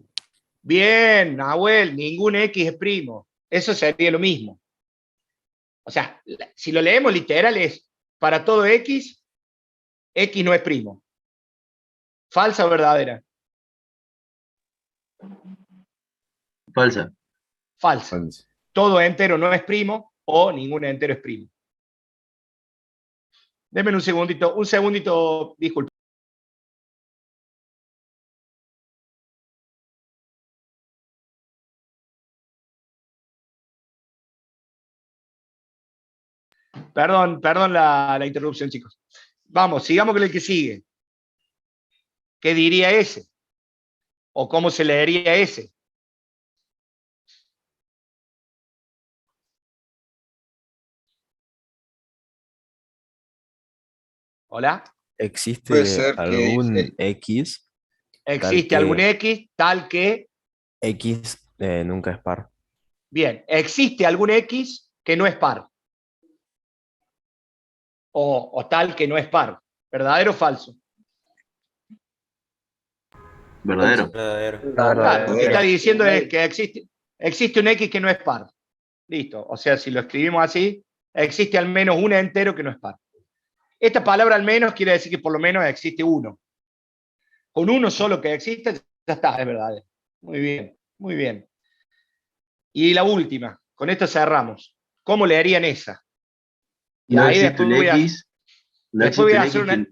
Bien, Nahuel, ningún X es primo. Eso sería lo mismo. O sea, si lo leemos literal es, para todo X, X no es primo. ¿Falsa o verdadera?
Falsa.
Falsa. Todo entero no es primo o ningún entero es primo. Denme un segundito, disculpe. Perdón la interrupción, chicos. Vamos, sigamos con el que sigue. ¿Qué diría ese? ¿O cómo se leería ese? ¿Hola?
Puede
¿Existe
ser que
algún X tal
¿Existe algún
que
X tal que...
X nunca es par?
Bien, ¿existe algún X que no es par? O tal que no es par. ¿Verdadero o falso?
¿Verdadero?
Verdadero.
Claro, lo que está diciendo es
Sí.
que existe un X que no es par. Listo. O sea, si lo escribimos así, existe al menos un entero que no es par. Esta palabra al menos quiere decir que por lo menos existe uno. Con uno solo que existe, ya está, es verdadero. Muy bien, muy bien. Y la última, con esto cerramos. ¿Cómo le harían esa? Y
No
ahí
existe un X. No
después voy
existe
a
un
hacer
X
una...
que.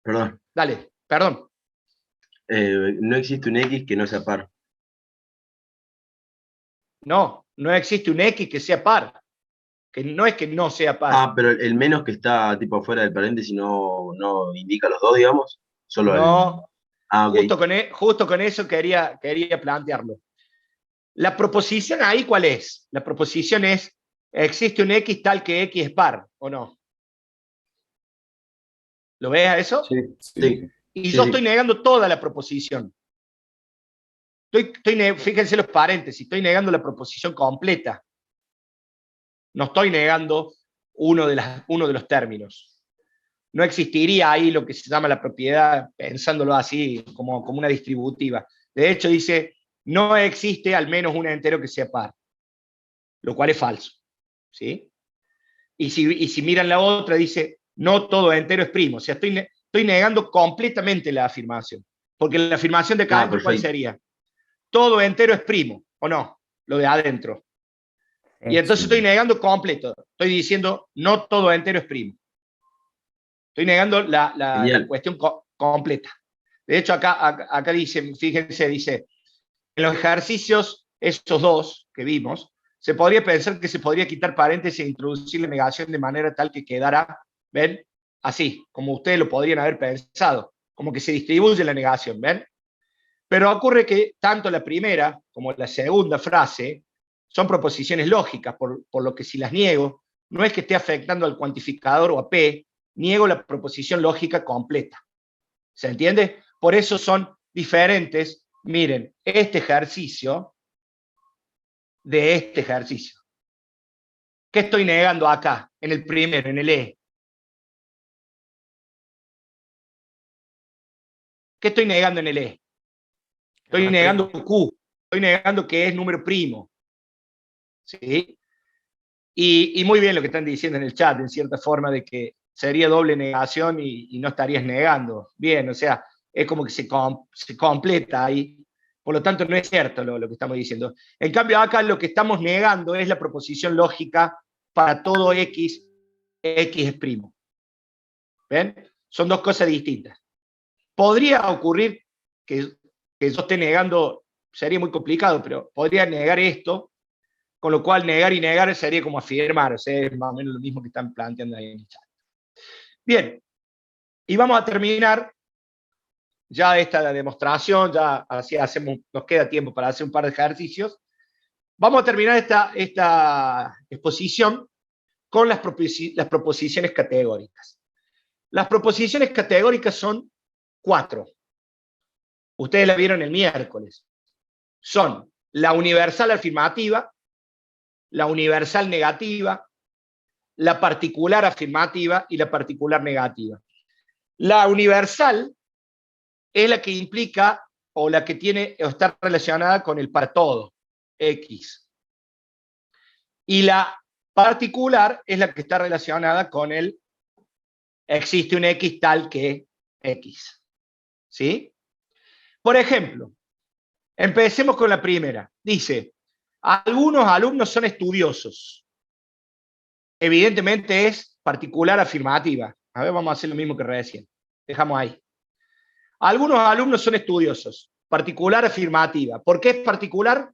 Perdón.
Dale, perdón.
No existe un X que no sea par.
No existe un X que sea par. Que no es que no sea par.
Ah, pero el menos que está tipo afuera del paréntesis no indica los dos, digamos. Solo el.
No,
Ah, ok.
justo con eso quería plantearlo. La proposición ahí, ¿cuál es? La proposición es, ¿existe un X tal que X es par o no? ¿Lo ves a eso?
Sí.
Y
Sí,
yo
sí.
estoy negando toda la proposición. Fíjense los paréntesis, estoy negando la proposición completa. No estoy negando uno de los términos. No existiría ahí lo que se llama la propiedad, pensándolo así, como una distributiva. De hecho, dice, no existe al menos un entero que sea par, lo cual es falso. ¿Sí? Y si miran la otra, dice, no todo entero es primo. O sea, estoy negando completamente la afirmación. Porque la afirmación de acá adentro, ¿cuál
Perfecto.
sería? Todo entero es primo, ¿o no? Lo de adentro. Y entonces estoy negando completo. Estoy diciendo, no todo entero es primo. Estoy negando la cuestión completa. De hecho, acá dice, fíjense, dice, en los ejercicios, estos dos que vimos, se podría pensar que se podría quitar paréntesis e introducir la negación de manera tal que quedara, ¿ven? Así, como ustedes lo podrían haber pensado, como que se distribuye la negación, ¿ven? Pero ocurre que tanto la primera como la segunda frase son proposiciones lógicas, por lo que si las niego, no es que esté afectando al cuantificador o a P, niego la proposición lógica completa. ¿Se entiende? Por eso son diferentes. Miren, este ejercicio de este ejercicio. ¿Qué estoy negando acá, en el primero, en el E? ¿Qué estoy negando en el E? Estoy negando Q, estoy negando que es número primo. ¿Sí? Y muy bien lo que están diciendo en el chat, en cierta forma, de que sería doble negación y no estarías negando. Bien, o sea, es como que se completa ahí. Por lo tanto, no es cierto lo que estamos diciendo. En cambio, acá lo que estamos negando es la proposición lógica para todo X, X es primo. ¿Ven? Son dos cosas distintas. Podría ocurrir que yo esté negando, sería muy complicado, pero podría negar esto, con lo cual negar y negar sería como afirmar, o sea, es más o menos lo mismo que están planteando ahí en el chat. Bien, y vamos a terminar ya esta demostración, ya así nos queda tiempo para hacer un par de ejercicios. Vamos a terminar esta exposición con las proposiciones categóricas. Las proposiciones categóricas son 4. Ustedes la vieron el miércoles. Son la universal afirmativa, la universal negativa, la particular afirmativa y la particular negativa. La universal es la que implica o la que tiene o está relacionada con el para todo, X. Y la particular es la que está relacionada con el existe un X tal que X. ¿Sí? Por ejemplo, empecemos con la primera. Dice, algunos alumnos son estudiosos. Evidentemente es particular afirmativa. A ver, vamos a hacer lo mismo que recién. Dejamos ahí. Algunos alumnos son estudiosos. Particular afirmativa. ¿Por qué es particular?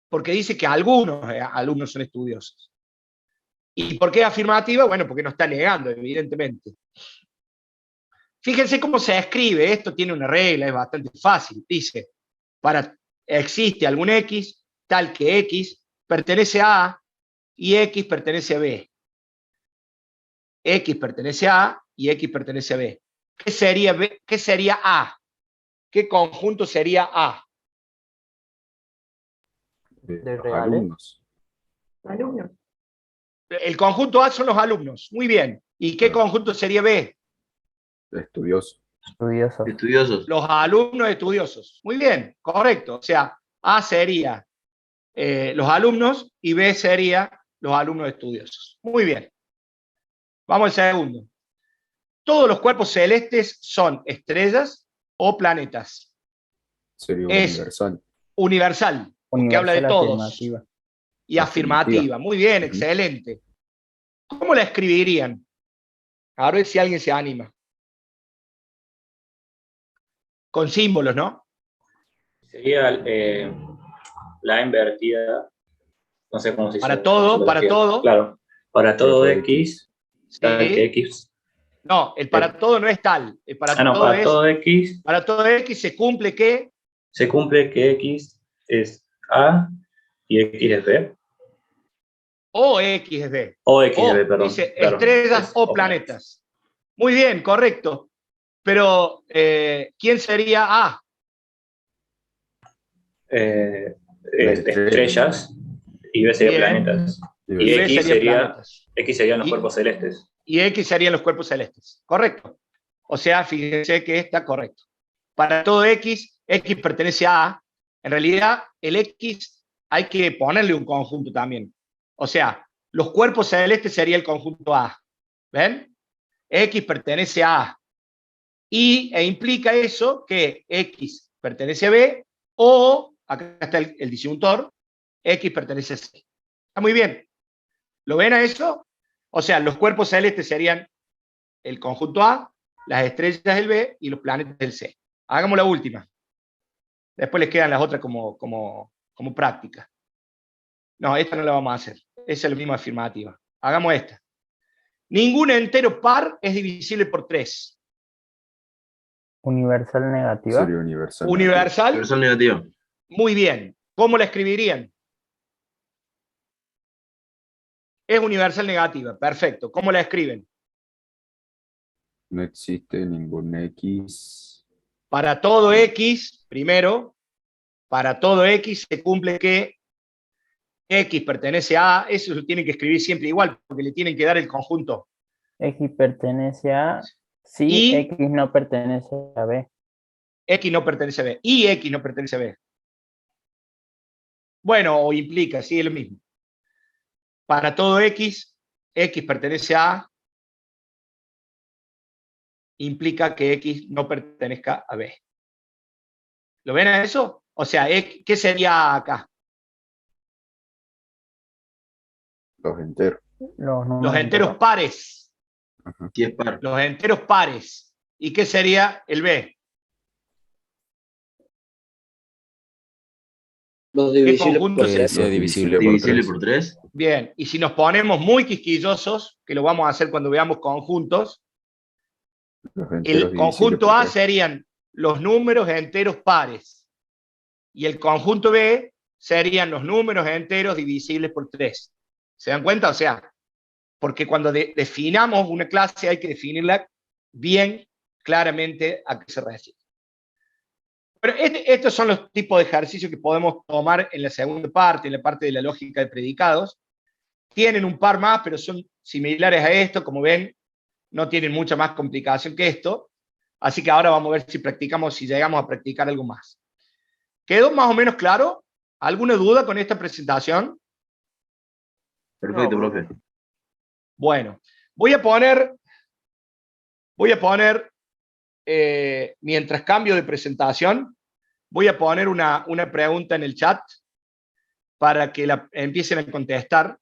Porque dice que algunos alumnos son estudiosos. ¿Y por qué es afirmativa? Bueno, porque no está negando, evidentemente. Fíjense cómo se escribe. Esto tiene una regla, es bastante fácil. Dice, existe algún X, tal que X pertenece a A y X pertenece a B. X pertenece a A y X pertenece a B. ¿Qué sería B? ¿Qué sería A? ¿Qué conjunto sería A?
De reales.
Alumnos.
El conjunto A son los alumnos. Muy bien. ¿Y qué conjunto sería B?
Estudiosos.
Estudiosos.
Los alumnos estudiosos. Muy bien, correcto. O sea, A sería los alumnos y B sería los alumnos estudiosos. Muy bien. Vamos al segundo. Todos los cuerpos celestes son estrellas o planetas.
Sería
Es
universal.
Universal, porque habla de todos.
Afirmativa.
Y afirmativa. Muy bien, excelente. ¿Cómo la escribirían? A ver si alguien se anima. Con símbolos, ¿no?
Sería la invertida. No sé cómo se dice.
Para todo, para todo.
Claro. Para todo X.
Sí.
Tal que X.
No, el para todo no es tal. El para todo
para
es,
todo X.
Para todo X se cumple que.
Se cumple que X es A y X es B.
O X es B.
O X es B, perdón.
Dice
Claro,
estrellas o planetas. Muy bien, correcto. Pero, ¿quién sería A?
Estrellas y B sería planetas. Y X serían los cuerpos celestes.
Y X serían los cuerpos celestes. Correcto. O sea, fíjense que está correcto. Para todo X, X pertenece a A. En realidad, el X hay que ponerle un conjunto también. O sea, los cuerpos celestes sería el conjunto A. ¿Ven? X pertenece a A. E implica eso que X pertenece a B o, acá está el disyuntor, X pertenece a C. Está muy bien. ¿Lo ven a eso? O sea, los cuerpos celestes serían el conjunto A, las estrellas del B y los planetas del C. Hagamos la última. Después les quedan las otras como práctica. No, esta no la vamos a hacer. Esa es la misma afirmativa. Hagamos esta. Ningún entero par es divisible por 3.
Universal negativa.
Sería universal.
Universal.
Universal negativa.
Muy bien. ¿Cómo la escribirían? Es universal negativa. Perfecto. ¿Cómo la escriben?
No existe ningún X.
Para todo X, primero, para todo X se cumple que X pertenece a A. Eso lo tienen que escribir siempre igual, porque le tienen que dar el conjunto.
X pertenece a sí,
y
X no pertenece a B.
X no pertenece a B. Y X no pertenece a B. Bueno, o implica, sí, es lo mismo. Para todo X, X pertenece a A, implica que X no pertenezca a B. ¿Lo ven a eso? O sea, ¿qué sería acá?
Los enteros.
Los enteros pares.
Ajá.
Sí, es par.
Los enteros pares. ¿Y qué sería el B?
Los divisibles
conjunto
por
sería?
tres.
Divisible por 3.
Bien, y si nos ponemos muy quisquillosos, que lo vamos a hacer cuando veamos conjuntos, el conjunto A serían los números enteros pares y el conjunto B serían los números enteros divisibles por 3. ¿Se dan cuenta? O sea, porque cuando definamos una clase hay que definirla bien claramente a qué se refiere. Pero estos son los tipos de ejercicios que podemos tomar en la segunda parte, en la parte de la lógica de predicados. Tienen un par más, pero son similares a esto, como ven, no tienen mucha más complicación que esto. Así que ahora vamos a ver si llegamos a practicar algo más. ¿Quedó más o menos claro? ¿Alguna duda con esta presentación?
Perfecto,
No,
profe.
Bueno, voy a poner, mientras cambio de presentación, voy a poner una pregunta en el chat para que la empiecen a contestar.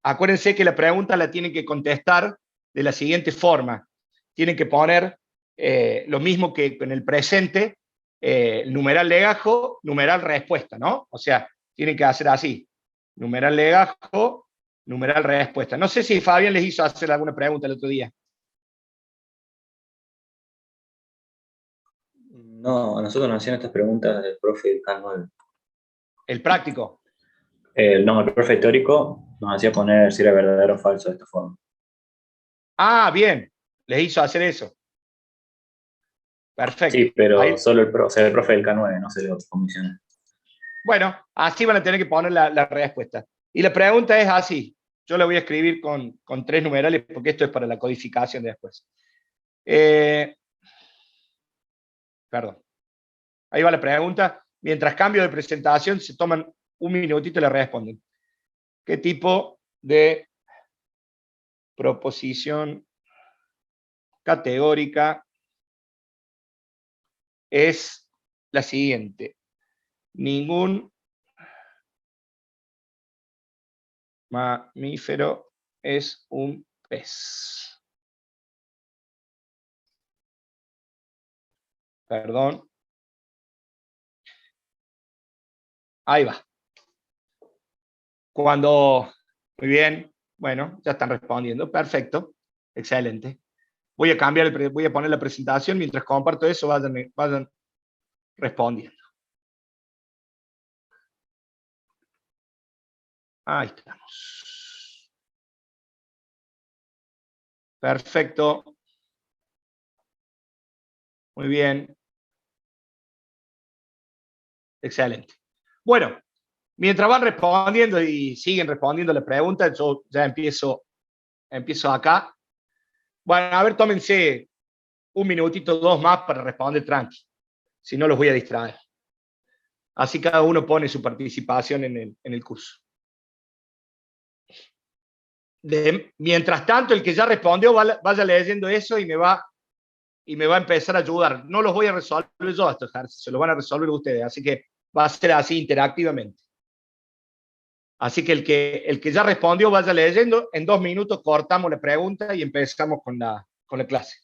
Acuérdense que la pregunta la tienen que contestar de la siguiente forma. Tienen que poner lo mismo que en el presente, numeral legajo, numeral respuesta, ¿no? O sea, tienen que hacer así. Numeral legajo, numeral respuesta. No sé si Fabián les hizo hacer alguna pregunta el otro día.
No, a nosotros nos hacían estas preguntas del profe K9.
El práctico.
No, el profe teórico nos hacía poner si era verdadero o falso de esta forma.
Ah, bien. Les hizo hacer eso. Perfecto.
Sí, pero
Ahí.
solo el profe del K9, no sé de otras comisiones.
Bueno, así van a tener que poner la respuesta. Y la pregunta es así. Yo la voy a escribir con 3 numerales porque esto es para la codificación de después. Perdón. Ahí va la pregunta. Mientras cambio de presentación, se toman un minutito y le responden. ¿Qué tipo de proposición categórica es la siguiente? Ningún mamífero es un pez. Perdón. Ahí va. Muy bien, bueno, ya están respondiendo. Perfecto. Excelente. Voy a voy a poner la presentación. Mientras comparto eso, vayan respondiendo. Ahí estamos. Perfecto. Muy bien. Excelente. Bueno, mientras van respondiendo y siguen respondiendo la pregunta, yo ya empiezo acá. Bueno, a ver, tómense un minutito, 2 más para responder tranqui. Si no, los voy a distraer. Así cada uno pone su participación en el curso. Mientras tanto, el que ya respondió vaya leyendo eso y me va a empezar a ayudar. No los voy a resolver yo estos ejercicios, se los van a resolver ustedes, así que va a ser así interactivamente. Así que el que ya respondió vaya leyendo. En 2 minutos cortamos la pregunta y empezamos con la clase.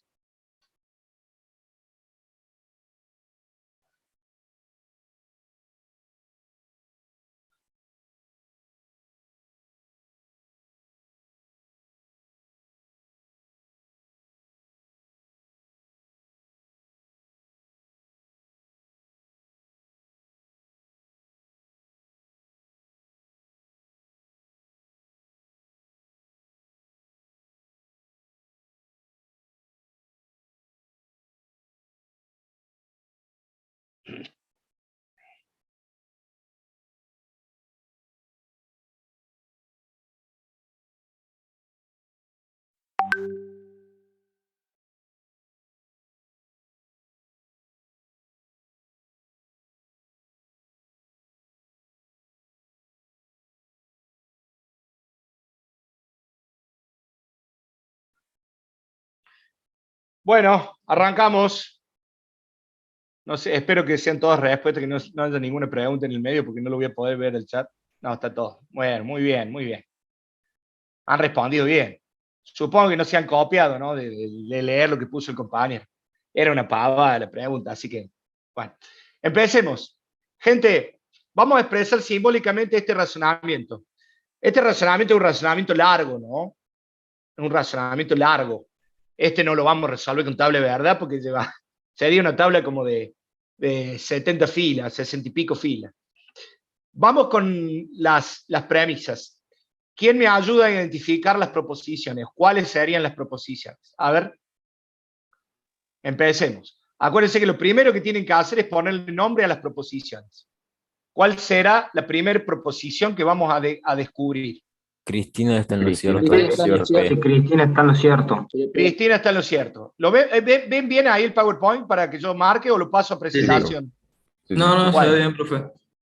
Bueno, arrancamos. No sé, espero que sean todas respuestas, que no haya ninguna pregunta en el medio, porque no lo voy a poder ver el chat. No, está todo. Bueno, muy bien, muy bien. Han respondido bien. Supongo que no se han copiado, ¿no? De leer lo que puso el compañero. Era una pavada la pregunta, así que, bueno. Empecemos. Gente, vamos a expresar simbólicamente este razonamiento. Este razonamiento es un razonamiento largo, ¿no? Es un razonamiento largo. Este no lo vamos a resolver con tabla de verdad, porque sería una tabla como de 70 filas, 60 y pico filas. Vamos con las premisas. ¿Quién me ayuda a identificar las proposiciones? ¿Cuáles serían las proposiciones? A ver, empecemos. Acuérdense que lo primero que tienen que hacer es ponerle nombre a las proposiciones. ¿Cuál será la primera proposición que vamos a descubrir?
Cristina está en lo cierto.
Cristina está en lo cierto. Sí, Cristina está en lo cierto.
Cristina está en lo cierto. ¿Ven bien ahí el PowerPoint para que yo marque o lo paso a presentación?
No, se
Bueno,
ve bien, profe.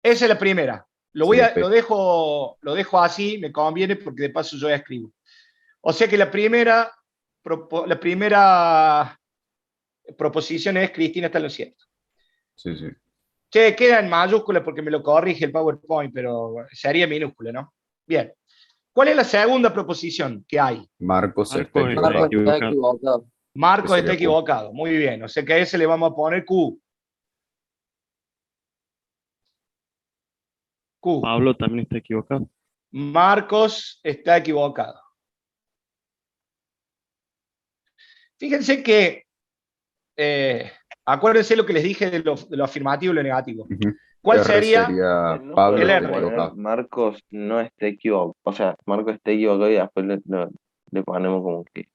esa es la primera. Lo
Sí,
dejo así, me conviene porque de paso yo ya escribo. O sea que la primera proposición es Cristina está en lo cierto.
Sí, sí.
Che, queda en mayúscula porque me lo corrige el PowerPoint, pero sería minúscula, ¿no? Bien. ¿Cuál es la segunda proposición que hay?
Marcos está
Marcos está
equivocado.
equivocado.
Marcos
Ese
está
sería Q.
equivocado. Muy bien. O sea que a ese le vamos a poner Q. Q.
Pablo también está equivocado.
Marcos está equivocado. Fíjense que, acuérdense lo que les dije de lo afirmativo y lo negativo. ¿Cuál
R
sería?
sería
No
Pablo
el
está
R.
equivocado.
Marcos no esté equivocado. O sea, Marcos está equivocado y después le ponemos como que.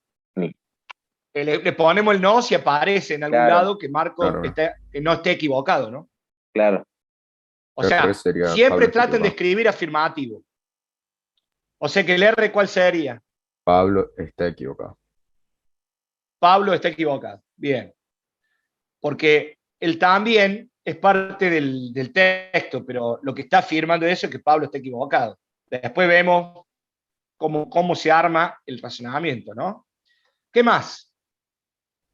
Le ponemos el no si aparece en algún
Claro.
lado que Marcos
Claro.
que no esté equivocado, ¿no?
Claro.
O sea,
R sería
siempre
Pablo está
traten de
equivocado.
escribir afirmativo. O sea que el R, ¿cuál sería?
Pablo está equivocado.
Pablo está equivocado. Bien. Porque él también es parte del texto, pero lo que está afirmando eso es que Pablo está equivocado. Después vemos cómo se arma el razonamiento, ¿no? ¿Qué más?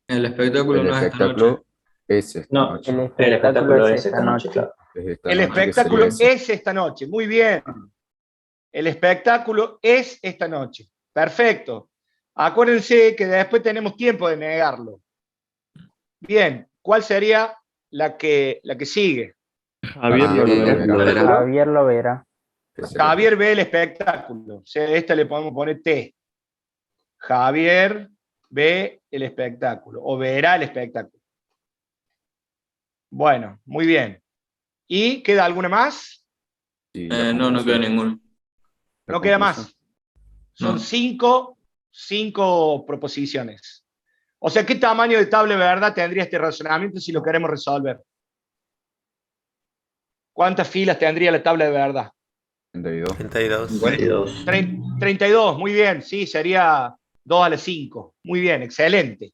El espectáculo
El
no es esta
espectáculo
noche.
es esta
No,
noche.
el espectáculo es esta noche, claro.
Es esta
El
noche, que
espectáculo
sería ese.
es esta noche. Muy bien. El espectáculo es esta noche. Perfecto. Acuérdense que después tenemos tiempo de negarlo. Bien. ¿Cuál sería la que sigue?
Javier
Javier
lo verá.
lo verá.
Javier lo verá.
Que sería
Javier ve el espectáculo. O sea, a esta le podemos poner T. Javier ve el espectáculo o verá el espectáculo. Bueno, muy bien. ¿Y queda alguna más?
Sí,
No queda ninguno.
No queda
conclusión.
más. Son
No.
cinco proposiciones. O sea, ¿qué tamaño de tabla de verdad tendría este razonamiento si lo queremos resolver? ¿Cuántas filas tendría la tabla de verdad?
32.
32.
32, muy bien. Sí, sería 2 a la 5. Muy bien, excelente.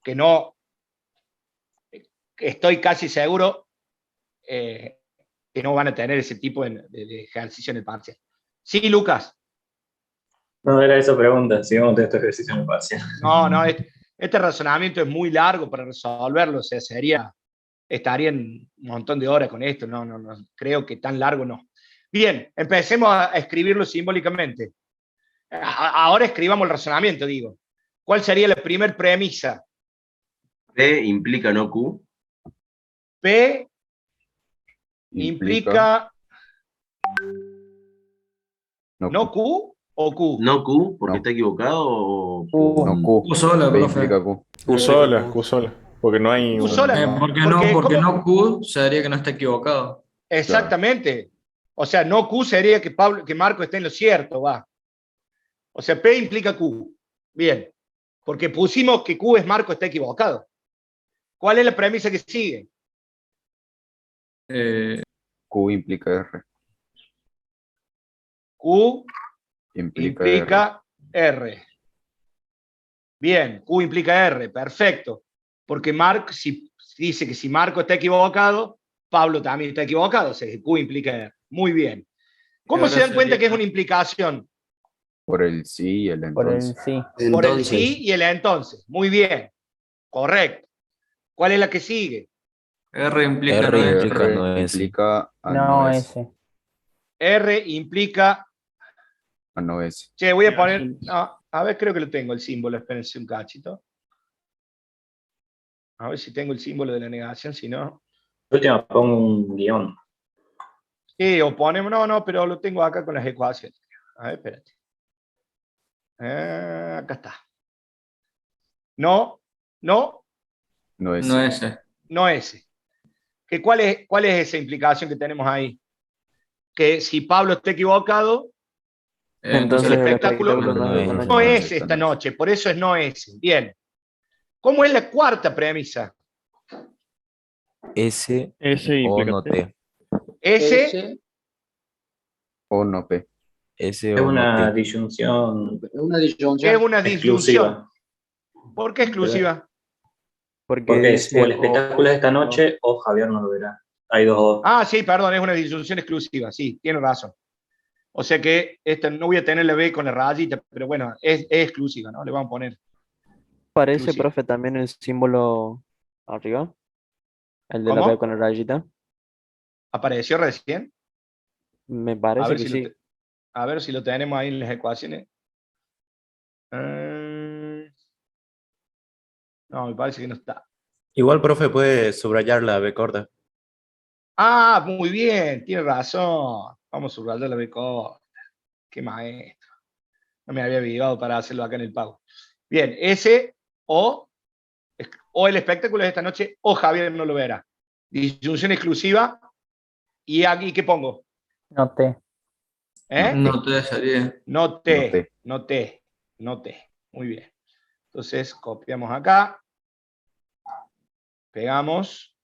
Que estoy casi seguro que no van a tener ese tipo de ejercicio en el parcial. Sí, Lucas.
No era esa pregunta, si vamos a tener este ejercicio en el parcial.
No, este razonamiento es muy largo para resolverlo, o sea, estarían un montón de horas con esto, no, creo que tan largo no. Bien, empecemos a escribirlo simbólicamente. Ahora escribamos el razonamiento, digo. ¿Cuál sería la primera premisa?
P implica no Q.
P implica no Q o Q.
No Q, porque está equivocado o.
No, Q.
Q sola,
P
profe.
implica Q.
Q sola. Porque no hay
Q
un...
sola.
Porque no Q sería que no está equivocado.
Exactamente. O sea, no Q sería que Marco esté en lo cierto, va. O sea, P implica Q. Bien. Porque pusimos que Q es Marco está equivocado. ¿Cuál es la premisa que sigue?
Q implica R.
Q
Implica
R. Bien, Q implica R, perfecto. Porque dice que si Marco está equivocado, Pablo también está equivocado, o sea que Q implica R. Muy bien. ¿Cómo se dan cuenta que es una implicación?
por el sí y el entonces.
Por el sí y el entonces. Muy bien. Correcto. ¿Cuál es la que sigue?
R implica
R
no S.
implica
No S.
R implica
a no S.
Che, voy a poner. No, a ver, creo que lo tengo el símbolo. Espérense un cachito. A ver si tengo el símbolo de la negación, si no.
Yo te pongo un guión.
Sí, o ponemos. No, pero lo tengo acá con las ecuaciones. A ver, espérate. Acá está. No
No S.
No S.
no S. ¿Cuál es esa implicación que tenemos ahí? Que si Pablo está equivocado,
Entonces
el espectáculo
no
no es esta noche, por eso es no es. Bien. ¿Cómo es la cuarta premisa?
S
S
o
implica
no
T.
T.
S
O no P. S
Es
o no
una
T.
disyunción
Una disyunción.
Es una disyunción.
exclusiva.
¿Por qué exclusiva?
Porque
dice
o el espectáculo es esta noche o Javier no lo verá. Hay dos.
Ah, sí, perdón, es una disyunción exclusiva, sí, tiene razón. O sea que esta, no voy a tener la B con la rayita, pero bueno, es exclusiva, ¿no? Le vamos a poner
Parece,
exclusiva.
profe, también el símbolo arriba, el de la B
¿Cómo?
con la rayita.
¿Apareció recién?
Me
A
parece
ver
que
si
sí.
a ver si lo tenemos ahí en las ecuaciones. No, me parece que no está.
Igual, profe, puede subrayar la B corta.
Ah, muy bien, tiene razón. Vamos a subrayar la B corta. Qué maestro. No me había avivado para hacerlo acá en el pago. Bien, ese o el espectáculo de esta noche o Javier no lo verá. Disyunción exclusiva. ¿Y aquí qué pongo?
No T.
¿Eh?
No te sería.
No te. Muy bien. Entonces copiamos acá. Pegamos.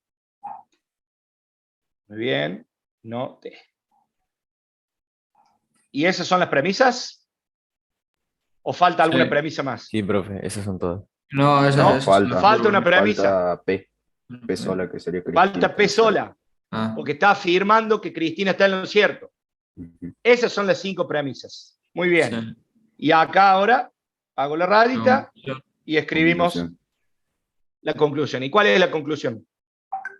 Muy bien. No te. ¿Y esas son las premisas? ¿O falta alguna
Sí.
premisa más?
Sí, profe, esas son todas.
No,
No,
esa
falta una premisa.
Falta P. P sola, que sería Cristina.
Falta P sola.
Ah.
Porque está afirmando que Cristina está en lo cierto. Esas son las 5 premisas. Muy bien.
Sí.
Y acá ahora hago la radita y escribimos
Conclusión.
la conclusión. ¿Y cuál es la conclusión?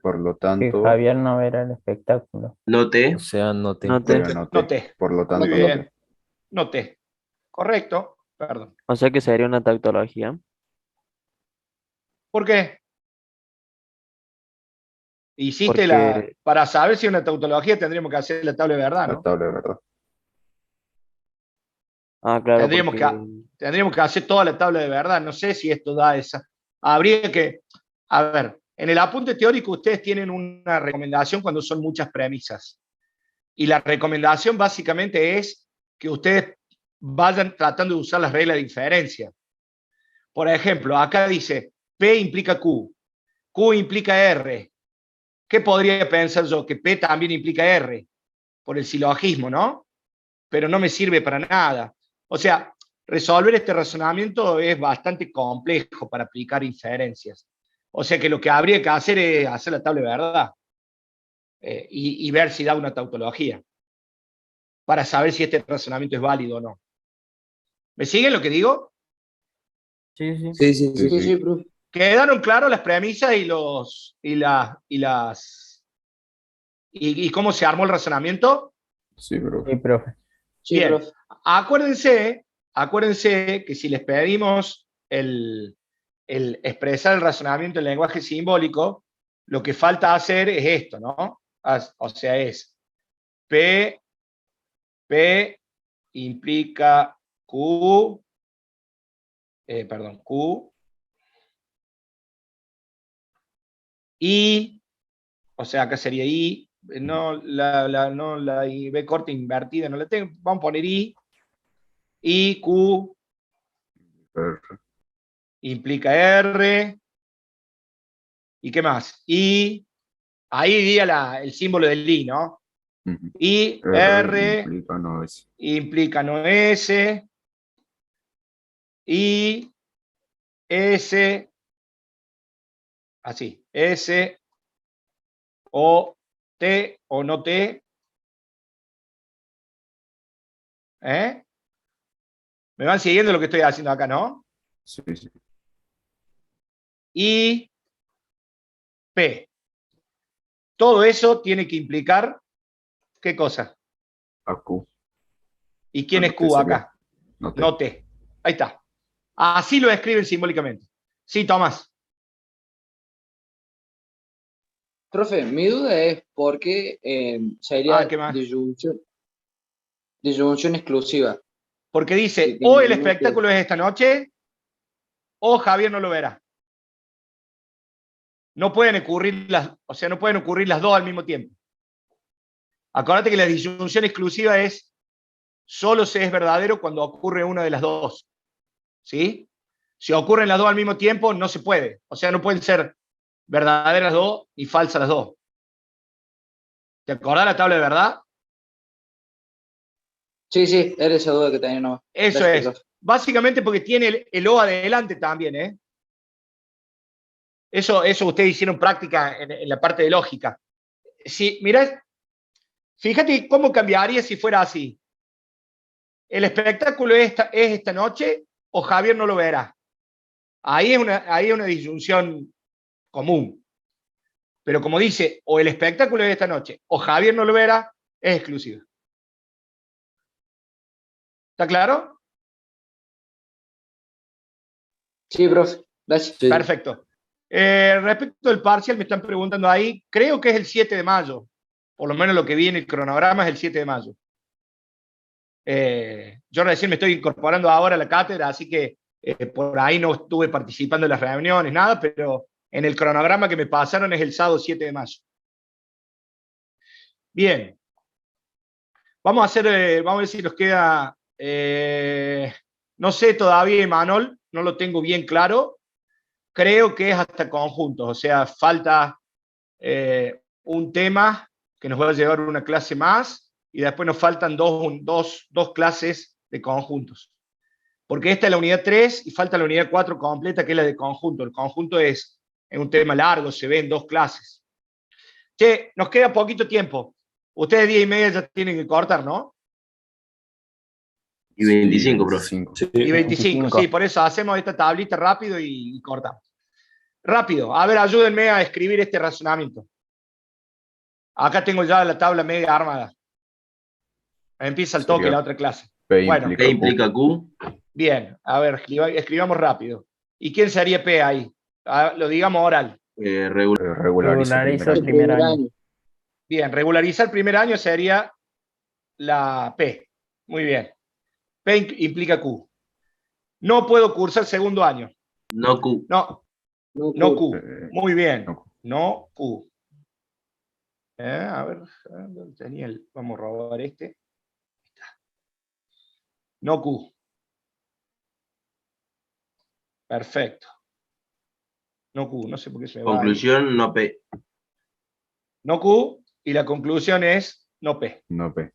Por lo
Que
tanto,
Javier no verá el espectáculo.
No te.
o sea, no te.
No te.
Pero no te.
Noté.
Por lo tanto,
Muy
no
bien.
te.
Noté. Correcto. Perdón.
O sea que sería una tautología.
¿Por qué? Hiciste
Porque,
para saber si es una tautología tendríamos que hacer la tabla de verdad,
La
¿no?
tabla de verdad.
claro,
Tendríamos que hacer toda la tabla de verdad. No sé si esto da esa. Habría que, a ver, en el apunte teórico ustedes tienen una recomendación cuando son muchas premisas. Y la recomendación básicamente es que ustedes vayan tratando de usar las reglas de diferencia. Por ejemplo, acá dice P implica Q, Q implica R. ¿Qué podría pensar yo? Que P también implica R, por el silogismo, ¿no? Pero no me sirve para nada. O sea, resolver este razonamiento es bastante complejo para aplicar inferencias. O sea que lo que habría que hacer es hacer la tabla de verdad y ver si da una tautología para saber si este razonamiento es válido o no. ¿Me siguen lo que digo?
Sí, sí.
Sí, sí, sí.
Sí, profe.
¿Quedaron claras las premisas y cómo se armó el razonamiento?
Sí, profe.
Sí, profe.
Sí,
Bien,
profe.
acuérdense que si les pedimos el expresar el razonamiento en lenguaje simbólico, lo que falta hacer es esto, ¿no? O sea, es P implica Q, Q, I, o sea, acá sería I, no la I, B corta invertida, no la tengo, vamos a poner I, Q,
R.
implica R, ¿y qué más? I, ahí iría el símbolo del I, ¿no? I, R,
implica no S.
implica no S, I, S, así, S, O, T, o no T, ¿eh? ¿Me van siguiendo lo que estoy haciendo acá, no?
Sí, sí.
Y P. Todo eso tiene que implicar, ¿qué cosa?
A Q.
¿Y quién
No
es
T
Q
sería.
acá?
No T.
No T. Ahí está. Así lo escriben simbólicamente. Sí, Tomás.
Profe, mi duda es por qué sería
¿qué más?
disyunción exclusiva.
Porque dice,
Que
o el
no
espectáculo es esta noche, o Javier no lo verá. No pueden ocurrir no pueden ocurrir las dos al mismo tiempo. Acuérdate que la disyunción exclusiva es solo se es verdadero cuando ocurre una de las dos. ¿Sí? Si ocurren las dos al mismo tiempo, no se puede. O sea, no pueden ser verdaderas las dos y falsas las dos. ¿Te acordás la tabla de verdad?
Sí, era esa duda que tenía nomás.
Eso
Gracias,
es.
profe.
Básicamente porque tiene el O adelante también, ¿eh? Eso ustedes hicieron práctica en la parte de lógica. Si, mirá, fíjate cómo cambiaría si fuera así. ¿El espectáculo es esta noche o Javier no lo verá? Ahí es una disyunción común. Pero como dice, o el espectáculo es esta noche o Javier no lo verá, es exclusiva. ¿Está claro?
Sí, profe. Gracias.
Perfecto. Respecto del parcial, me están preguntando ahí, creo que es el 7 de mayo. Por lo menos lo que vi en el cronograma es el 7 de mayo. Yo recién me estoy incorporando ahora a la cátedra, así que por ahí no estuve participando en las reuniones, nada, pero en el cronograma que me pasaron es el sábado 7 de mayo. Bien. Vamos a ver si nos queda, no sé todavía, Emanuel, no lo tengo bien claro. Creo que es hasta conjuntos, o sea, falta un tema que nos va a llevar una clase más y después nos faltan dos clases de conjuntos. Porque esta es la unidad 3 y falta la unidad 4 completa, que es la de conjunto. El conjunto es un tema largo, se ve en 2 clases. Che, nos queda poquito tiempo. Ustedes 10:30 ya tienen que cortar, ¿no?
Y 25, profe.
Y 25, sí, por eso hacemos esta tablita rápido y cortamos. Rápido, a ver, ayúdenme a escribir este razonamiento. Acá tengo ya la tabla media armada. Empieza el toque la otra clase.
P
Bueno,
P implica Q.
bien, a ver, escribamos rápido. ¿Y quién sería P ahí? Lo digamos oral.
Regulariza
el primer año.
Bien, regularizar el primer año sería la P. Muy bien. P implica Q. No puedo cursar segundo año.
No Q.
No Q. Muy bien. No Q. A ver, ¿dónde tenía vamos a robar este. No Q. Perfecto. No Q, no sé por qué se me va ahí.
Conclusión, no P.
No Q, y la conclusión es no P.
No P.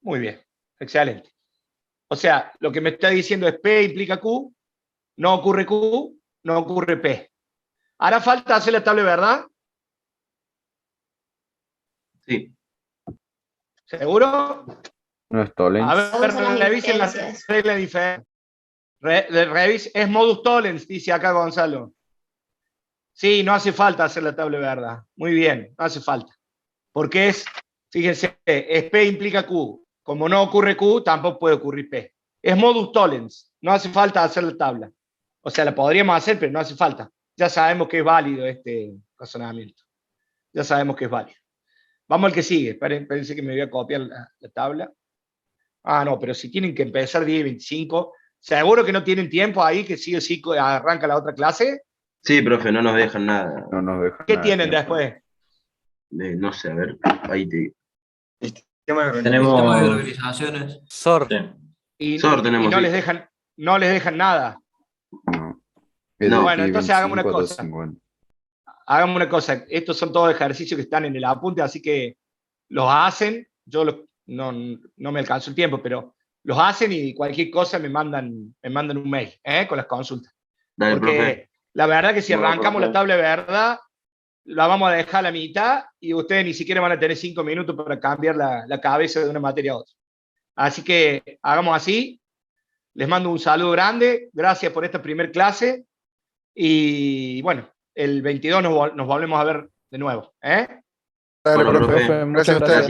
Muy bien, excelente. O sea, lo que me está diciendo es P implica Q, no ocurre Q, no ocurre P. ¿Hará falta hacer la tabla de verdad?
Sí.
¿Seguro?
No es Tollens.
A ver, revisen las reglas diferentes. Es modus tollens, dice acá Gonzalo. Sí, no hace falta hacer la tabla de verdad. Muy bien, no hace falta. Porque fíjense, es P implica Q. Como no ocurre Q, tampoco puede ocurrir P. Es modus tollens. No hace falta hacer la tabla. O sea, la podríamos hacer, pero no hace falta. Ya sabemos que es válido este razonamiento. Ya sabemos que es válido. Vamos al que sigue. Espérense que me voy a copiar la tabla. Ah, no, pero si tienen que empezar 10 y 25, ¿seguro que no tienen tiempo ahí que sí o sí arranca la otra clase?
Sí, profe, no nos dejan nada.
No nos dejan
¿Qué
nada
tienen
de tiempo.
después?
No sé, a ver, ahí te...
Tenemos organizaciones.
SOR.
Y
tenemos,
no
sí.
les dejan nada.
No.
No.
Bueno, entonces hagamos una
25 a
cosa.
250.
Hagamos una cosa. Estos son todos ejercicios que están en el apunte, así que los hacen. Yo no me alcanzo el tiempo, pero los hacen y cualquier cosa me mandan un mail con las consultas.
Dale,
Porque
profe.
la verdad que si
No,
arrancamos
profe.
la tabla de verdad, la vamos a dejar a la mitad y ustedes ni siquiera van a tener 5 minutos para cambiar la cabeza de una materia a otra. Así que hagamos así. Les mando un saludo grande. Gracias por esta primer clase. Y bueno, el 22 nos volvemos a ver de nuevo.
Bueno, profe.
Muchas gracias.